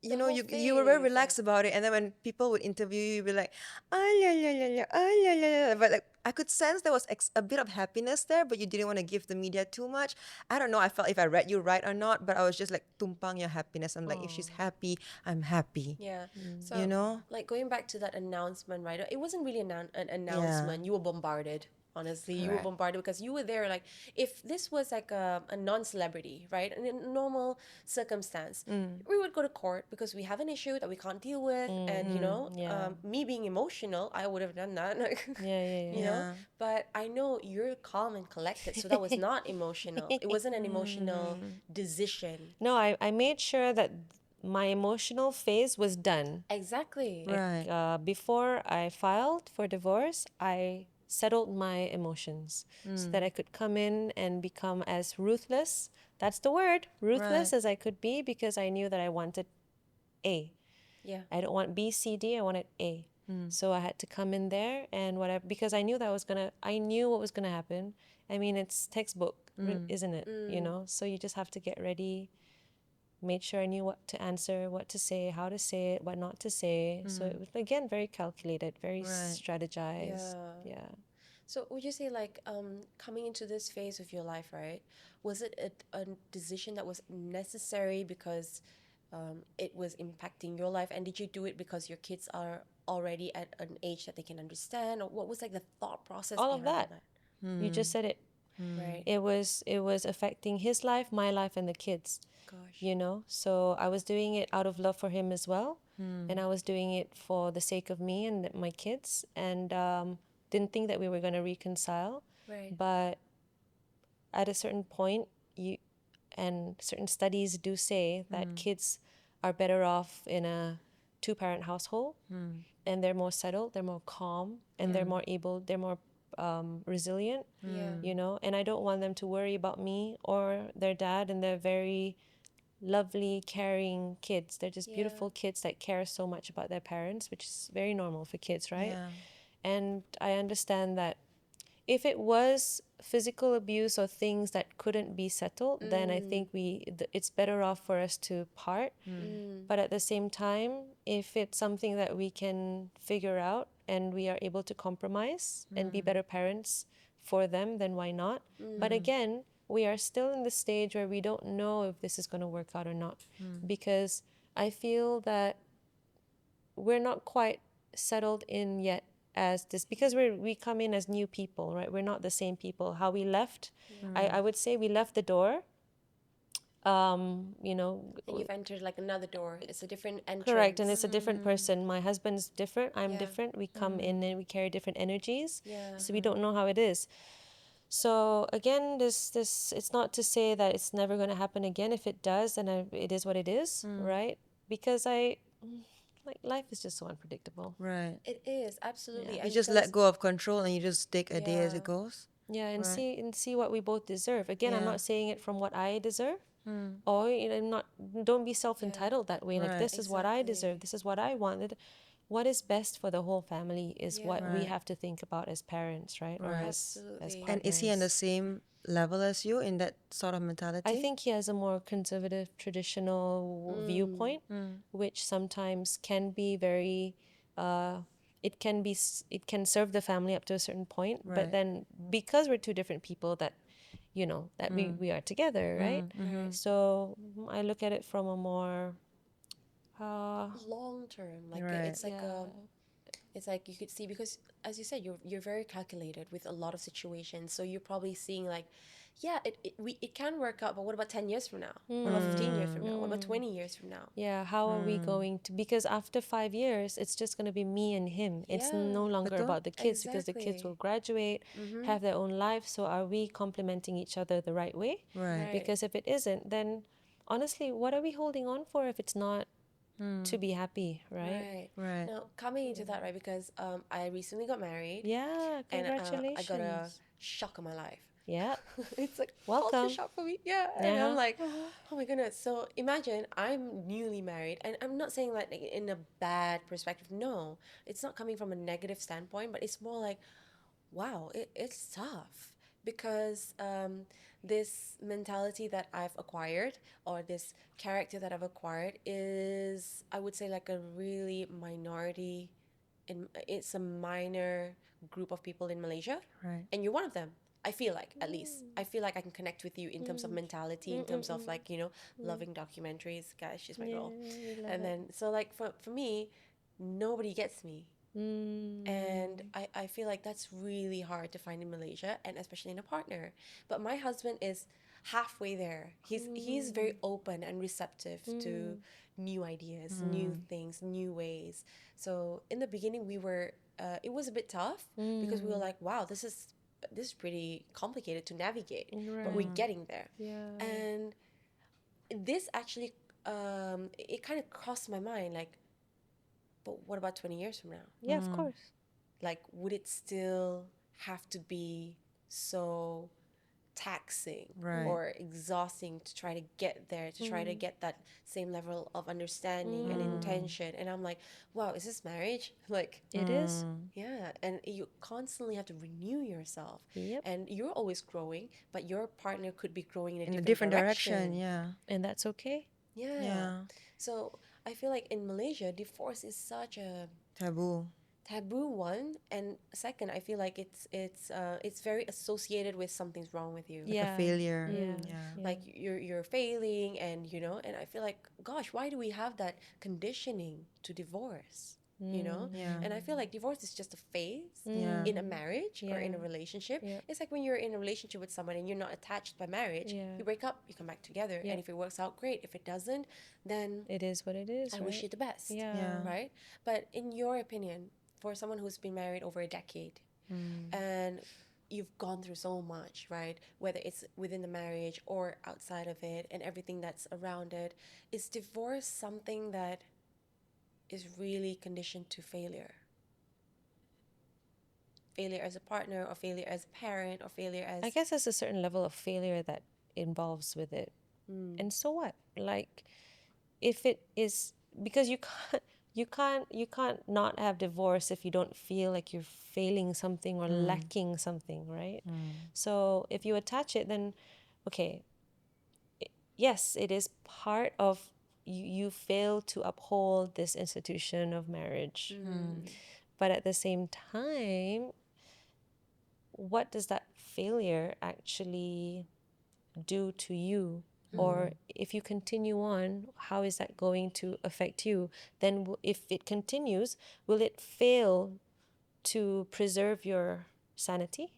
the whole you were very phase. Like, relaxed about it, and then when people would interview you, you'd be like, ah, la, la, la, la, ah, la, la, la. But like I could sense there was a bit of happiness there, but you didn't want to give the media too much. I don't know. I felt if I read you right or not, but I was just like tumpang your happiness. I'm like, if she's happy, I'm happy. yeah. You So, know? like going back to that announcement, right? It wasn't really an Yeah. announcement. You were bombarded. Honestly, you were Correct. bombarded because you were there. Like, if this was like a non-celebrity, right, in a normal circumstance, we would go to court because we have an issue that we can't deal with, and Yeah. me being emotional, I would have done that. Like, Yeah, yeah, you know. Yeah. But I know you're calm and collected, so that was not emotional. It wasn't an emotional decision. No, I made sure that my emotional phase was done. Exactly. Right. Before I filed for divorce, I settled my emotions so that I could come in and become as ruthless, that's the word, ruthless Right. as I could be because I knew that I wanted A. Yeah. I don't want B, C, D, I wanted A. So I had to come in there and whatever because I knew I knew what was gonna happen. I mean, it's textbook, isn't it? You know, so you just have to get ready. Made sure I knew what to answer, what to say, how to say it, what not to say. So it was again very calculated, very Right. strategized. Yeah. Yeah. So would you say like coming into this phase of your life, right? Was it a decision that was necessary because it was impacting your life, and did you do it because your kids are already at an age that they can understand, or what was like the thought process All of behind all that. that? You just said it. Right. It was affecting his life, my life, and the kids. Gosh. You know, so I was doing it out of love for him as well, and I was doing it for the sake of me and my kids, and didn't think that we were going to reconcile. Right. But at a certain point, you and certain studies do say that kids are better off in a two-parent household, and they're more settled, they're more calm, and they're more resilient. Yeah. You know, and I don't want them to worry about me or their dad, and they're very lovely, caring kids. They're just Yeah. beautiful kids that care so much about their parents, which is very normal for kids, right? Yeah. And I understand that if it was physical abuse or things that couldn't be settled, then I think it's better off for us to part. But at the same time, if it's something that we can figure out and we are able to compromise and be better parents for them, then why not? But again, we are still in the stage where we don't know if this is going to work out or not, because I feel that we're not quite settled in yet as this, because we come in as new people, right? We're not the same people. How we left, I would say we left the door, you know, And you've entered like another door. It's a different entrance. correct, and it's a different person. My husband's different, I'm Yeah. different. We come in and we carry different energies, Yeah. so we don't know how it is. So again, this it's not to say that it's never going to happen again. If it does, then it is what it is, right? Because like life is just so unpredictable. Right. It is absolutely. You And just because let go of control and you just take a day as yeah. it goes. Yeah, and Right. see what we both deserve. Again, I'm Yeah. not saying it from what I deserve, or not. Don't be self entitled that way. Like Right. this is what I Exactly. deserve. This is what I wanted. What is best for the whole family is what we Yeah. Right. have to think about as parents, right? Or Right. as Absolutely. And is he on the partners. same level as you in that sort of mentality? I think he has a more conservative, traditional viewpoint, which sometimes can be very. It can be. It can serve the family up to a certain point, but Right. then because we're two different people that, that we are together, right? Right. So I look at it from a more. Long term, like Right. it's like Yeah. it's like you could see, because as you said, you're very calculated with a lot of situations, so you're probably seeing like, yeah, it can work out, but what about 10 years from now? What about 15 years from now? What about 20 years from now? Yeah, how are we going to? Because after 5 years, it's just going to be me and him. It's Yeah. no longer Betul. about the kids because the kids Exactly. will graduate, have their own life. So are we complementing each other the right way? Right. Right. Because if it isn't, then honestly, what are we holding on for if it's not to be happy, right? Right. Now, coming into that, right, because I recently got married Yeah, and I got a congratulations. shock of my life. Yeah, It's like culture welcome. shock for me. Yeah. And I'm Yeah. like, oh my goodness. So imagine I'm newly married, and I'm not saying like in a bad perspective. No, it's not coming from a negative standpoint, but it's more like, wow, it's tough because this mentality that I've acquired or this character that I've acquired is, I would say, like a really minority. It's a minor group of people in Malaysia, Right. and you're one of them. I feel like, at least, I feel like I can connect with you in terms of mentality, in terms of like, loving documentaries. Guys, she's my Yeah, girl. we love And it. then, so like for me, nobody gets me. And I feel like that's really hard to find in Malaysia, and especially in a partner. But my husband is halfway there. He's very open and receptive to new ideas, new things, new ways. So in the beginning, it was a bit tough because we were like, wow, this is pretty complicated to navigate, but we're Right. getting there. Yeah. And this actually, it kind of crossed my mind, like, but what about 20 years from now? Yeah, of course. Like, would it still have to be so taxing Right. or exhausting to try to get there, to try to get that same level of understanding and intention? And I'm like, wow, is this marriage? Like, It is. yeah, and you constantly have to renew yourself. Yep. And you're always growing, but your partner could be growing in In a a different different direction. direction. Yeah. And that's okay. Yeah. Yeah. So I feel like in Malaysia, divorce is such a Taboo. taboo one, and second, I feel like it's very associated with something's wrong with you. Like Yeah. a failure. Yeah. Yeah. Like you're failing, and I feel like, gosh, why do we have that conditioning to divorce? Yeah. And I feel like divorce is just a phase Yeah. in a marriage or in a Yeah. relationship. Yeah. It's like when you're in a relationship with someone and you're not attached by marriage, Yeah. you break up, you come back together, Yeah. and if it works out, great. If it doesn't, then It is what it is. I right? wish you the best. Yeah. Yeah. Right? But in your opinion, for someone who's been married over a decade and you've gone through so much, right? Whether it's within the marriage or outside of it and everything that's around it, is divorce something that is really conditioned to failure? Failure as a partner, or failure as a parent, or failure as. I guess there's a certain level of failure that involves with it. And so what? Like, if it is, because you can't not have divorce if you don't feel like you're failing something or lacking something, right? So if you attach it, then okay, yes, it is part of you fail to uphold this institution of marriage. But at the same time, what does that failure actually do to you? Or if you continue on, how is that going to affect you? Then if it continues, will it fail to preserve your sanity?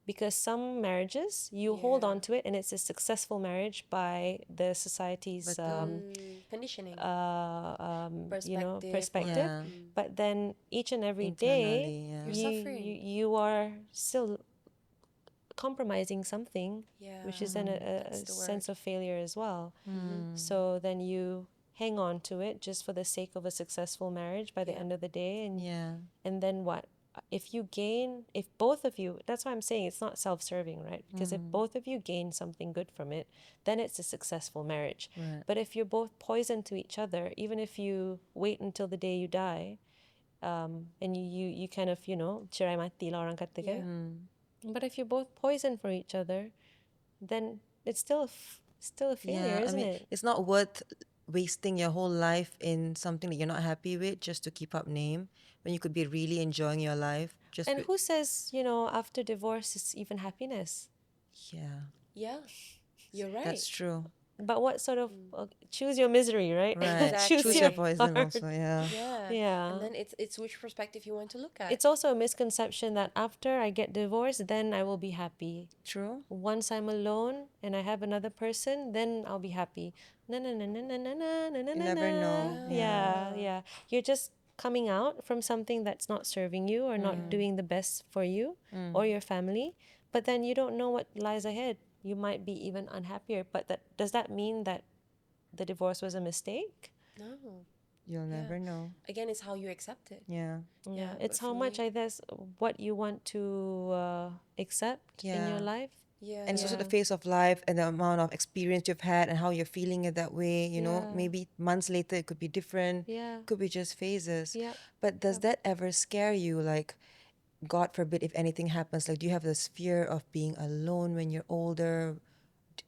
Because some marriages, you hold Yeah. on to it and it's a successful marriage by the society's Conditioning, perspective. perspective. Yeah. But then each and every Internally, day, yeah. You're you, suffering. you are still compromising something, Yeah. which is then a That's the sense word. of failure as well. So then you hang on to it just for the sake of a successful marriage by the Yeah. end of the day. Yeah. And then what? If both of you, that's why I'm saying it's not self-serving, right? Because if both of you gain something good from it, then it's a successful marriage. Right. But if you're both poison to each other, even if you wait until the day you die, and you kind of, cerai mati lah orang kata kan. But if you're both poison for each other, then it's still a failure, Yeah. I isn't mean, it? it's not worth wasting your whole life in something that you're not happy with just to keep up name when you could be really enjoying your life. Just And with, who says, after divorce is even happiness? yeah. Yeah. You're right. That's true. But what sort of choose your misery, right? Right. Exactly. Choose your poison heart. also, yeah. Yeah. Yeah. And then it's which perspective you want to look at. It's also a misconception that after I get divorced, then I will be happy. True. Once I'm alone and I have another person, then I'll be happy. No, no, no, no, no, no, no, no, no, You no, never no. know. Yeah. You're just coming out from something that's not serving you or not doing the best for you or your family. But then you don't know what lies ahead. You might be even unhappier. But does that mean that the divorce was a mistake. No. You'll never know. Again, it's how you accept it. Yeah. Yeah, but it's for how much, me- I guess, what you want to accept in your Yeah. life. Yeah. And it's also the Yeah. phase of life and the amount of experience you've had and how you're feeling it that way. You know, Yeah. maybe months later it could be different. Yeah. Could be just phases. Yep. But does that ever scare you? Like, God forbid if anything happens, like, do you have this fear of being alone when you're older?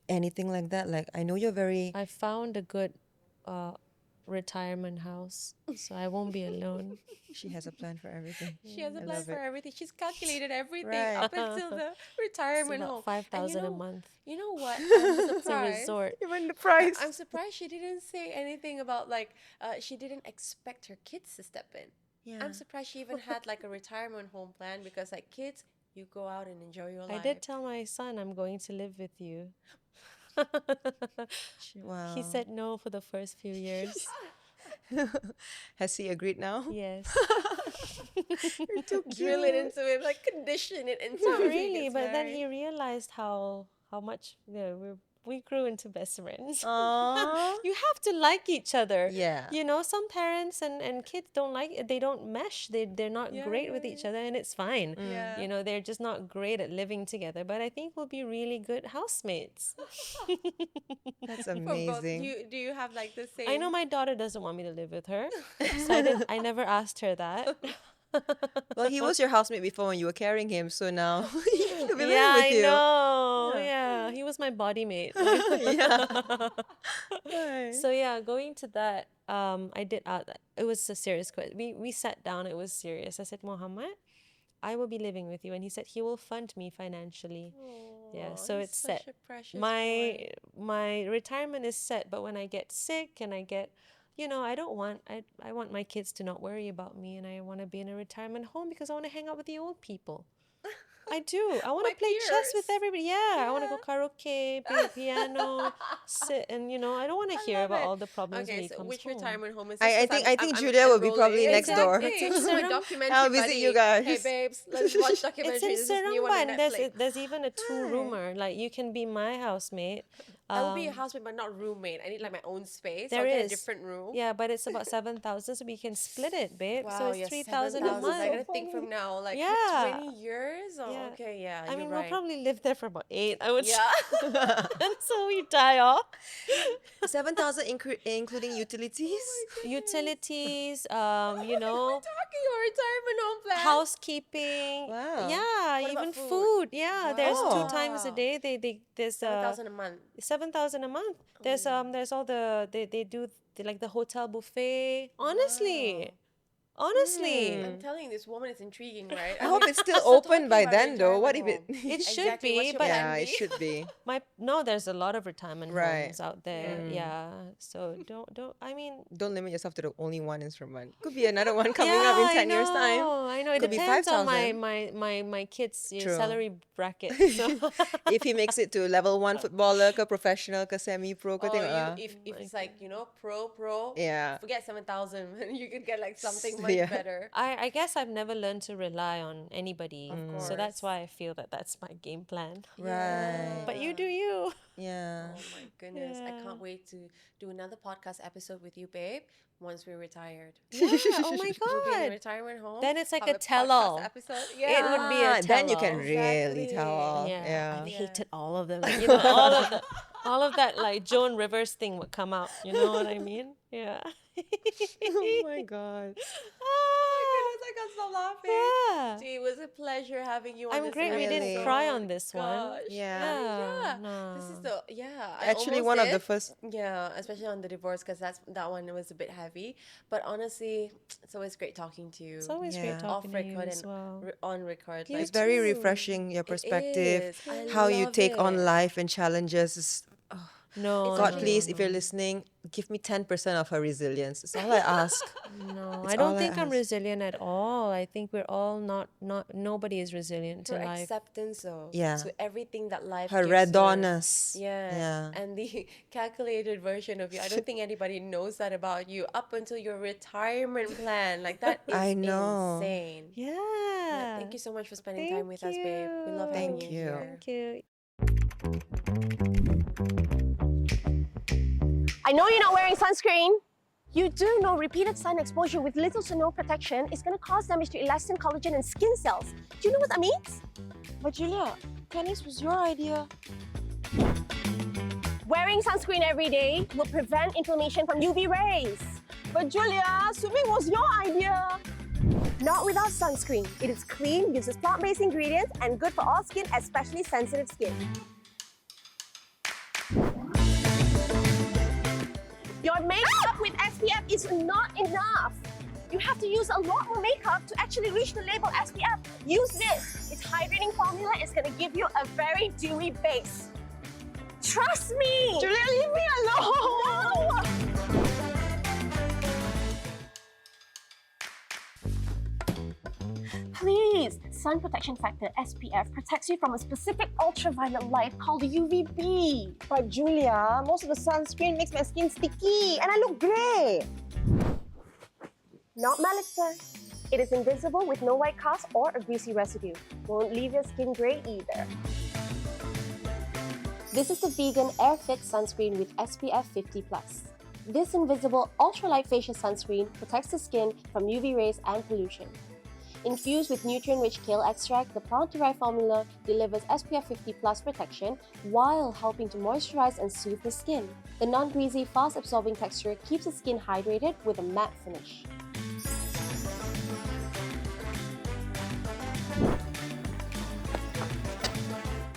Anything like that? Like, I know you're very. I found a good retirement house, so I won't be alone. She has a plan for everything. She has a I plan love for it. everything. She's calculated everything Right. up until the It's retirement home. about 5,000 a know- month. You know what? I'm It's a surprised. resort. Even the price. I'm surprised she didn't say anything about like she didn't expect her kids to step in. Yeah. I'm surprised she even had like a retirement home plan because like kids, you go out and enjoy your life. I did tell my son I'm going to live with you. Wow. He said no for the first few years. Has he agreed now? Yes. You're too drill it into him, like condition it into Not him. He really, gets but then married. he realized how much we grew into best friends. Aww. You have to like each other. Yeah. You know, some parents and kids don't like it. They don't mesh. They're not Yeah, great yeah, with yeah. each other, and it's fine. Yeah. You know, they're just not great at living together. But I think we'll be really good housemates. That's For both, amazing. do you have like the same? I know my daughter doesn't want me to live with her, so I never asked her that. Well, he was your housemate before when you were carrying him, so now he'll be living Yeah, with I you. know. Yeah, he was my body mate. Yeah. Right. So yeah, going to that, I did it was a serious question. We sat down, it was serious. I said, Muhammad, I will be living with you. And he said he will fund me financially. Yeah, Aw, so he's it's such set. a precious My boy. my retirement is set, but when I get sick and I get, I don't want I want my kids to not worry about me, and I want to be in a retirement home because I want to hang out with the old people. I do. I want My to play chess with peers. everybody. Yeah, I want to go karaoke, play the piano, sit, and I don't want to hear love about it. all the problems when Okay, he so comes which home. retirement home is I this? 'Cause think- I think I'm Julia will be probably enrolling. next door. Exactly. It's She's my Serang. documentary I'll buddy. visit you guys. Hey babes, let's watch documentary. It's in This is new one on Seremban. Netflix. There's even a two-roomer. Like you can be my housemate. I will be a housemate, but not roommate. I need like my own space. So There I'll get a is. different room. Yeah, but it's about 7,000, so we can split it, babe. Wow, so it's yeah, 3,000 a 7,000. month. I gotta think from now, like Yeah. 20 years. Oh, Yeah. okay, yeah. I you're mean, right. we'll probably live there for about 8, I would say. Yeah. Until we die off. 7,000 including utilities? Utilities, We're talking a retirement home plan. housekeeping. Wow. Yeah, What about even food? food. Yeah, there's 2 times a Wow. day. There's 7,000 a month. 7,000 a month. There's all they do like the hotel buffet. Honestly. Honestly. I'm telling you, this woman is intriguing, right? I hope it's still so open by talking about then, though. What if it? retirement home. It should Exactly, what's be, your but plan Yeah, it B? should be. there's a lot of retirement Right. homes out there. Yeah. So don't I mean Don't limit yourself to the only one instrument. Could be another one coming up in 10 years' time. I know. It Could be depends on 5,000. my kids' True. salary bracket. So. If he makes it to level 1 footballer, ke professional, ke semi-pro, ke Oh, tengok lah. if it's like, pro, Yeah. forget 7,000. You could get like something much Yeah. better. I guess I've never learned to rely on anybody. So that's course. why I feel that's my game plan. Right. But you do you. Yeah. Oh my goodness. I Yeah. can't wait to do another podcast episode with you, babe, once we're retired. Yeah, oh my We'll be in a god. retirement home. Then it's like have a podcast tell-all. episode. It would be a Then you can tell-all. really Exactly. tell all. Yeah, Yeah. I Yeah. hated all of them. Like, all of that like Joan Rivers thing would come out. You know what I mean? Yeah. Oh my God. Goodness, I can't stop laughing. Yeah. Gee, it was a pleasure having you on I'm this great we didn't Really? cry episode. on this one. Gosh. Yeah. Yeah. No. This is the I Actually, almost one of the did. first. Yeah, especially on the divorce because that one was a bit heavy. But honestly, it's always great talking to you. It's always Yeah. great Off talking to you record as and well. on record. You It's Like, very too. refreshing, your perspective, is. I how you love take on it. life and challenges. No, God, no, please, no, if you're listening, give me 10% of her resilience. That's all I ask. no. It's I don't all I think I'm ask. resilient at all. I think we're all not nobody is resilient to her life. acceptance though. Yeah. To everything that life Her gives redonness. Yeah. Yeah. And the calculated version of you. I don't think anybody knows that about you up until your retirement plan. Like that is I know. insane. Yeah. Yeah, thank you so much for spending time with us, babe. We love having Thank you you. here. Thank you. I know you're not wearing sunscreen. You do know repeated sun exposure with little to no protection is going to cause damage to elastin, collagen, and skin cells. Do you know what that means? But Julia, tennis was your idea. Wearing sunscreen every day will prevent inflammation from UV rays. But Julia, swimming was your idea. Not without sunscreen. It is clean, uses plant-based ingredients, and good for all skin, especially sensitive skin. Your makeup with SPF is not enough. You have to use a lot more makeup to actually reach the label SPF. Use this. Its hydrating formula is going to give you a very dewy base. Trust me! Julia, leave me alone. No! Please, sun protection factor SPF protects you from a specific ultraviolet light called UVB. But Julia, most of the sunscreen makes my skin sticky and I look grey. Not Melissa. It is invisible with no white cast or a greasy residue. Won't leave your skin grey either. This is the vegan AirFit sunscreen with SPF 50+. This invisible ultralight facial sunscreen protects the skin from UV rays and pollution. Infused with nutrient-rich kale extract, the plant-derived formula delivers SPF 50+ protection while helping to moisturize and soothe the skin. The non-greasy, fast-absorbing texture keeps the skin hydrated with a matte finish.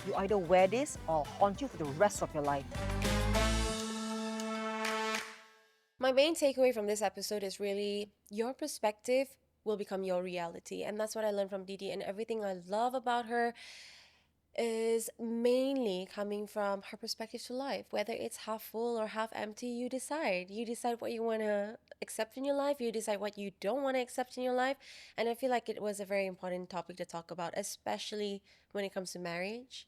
You either wear this or haunt you for the rest of your life. My main takeaway from this episode is really your perspective will become your reality. And that's what I learned from Didi. And everything I love about her is mainly coming from her perspective to life. Whether it's half full or half empty, you decide. You decide what you want to accept in your life. You decide what you don't want to accept in your life. And I feel like it was a very important topic to talk about, especially when it comes to marriage.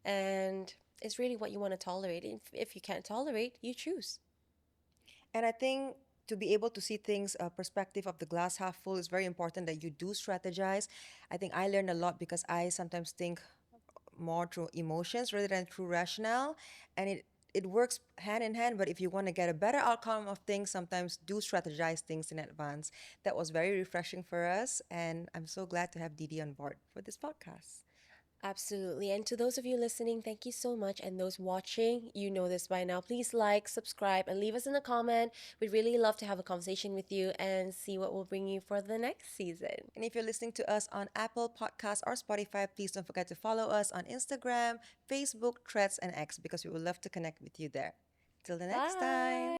And it's really what you want to tolerate. If you can't tolerate, you choose. And I think to be able to see things, perspective of the glass half full is very important that you do strategize. I think I learned a lot because I sometimes think more through emotions rather than through rationale. And it works hand in hand, but if you want to get a better outcome of things, sometimes do strategize things in advance. That was very refreshing for us. And I'm so glad to have Didi on board for this podcast. Absolutely. And to those of you listening, thank you so much. And those watching, you know this by now. Please like, subscribe, and leave us in a comment. We'd really love to have a conversation with you and see what we'll bring you for the next season. And if you're listening to us on Apple Podcasts or Spotify, please don't forget to follow us on Instagram, Facebook, Threads, and X because we would love to connect with you there. Till the next time.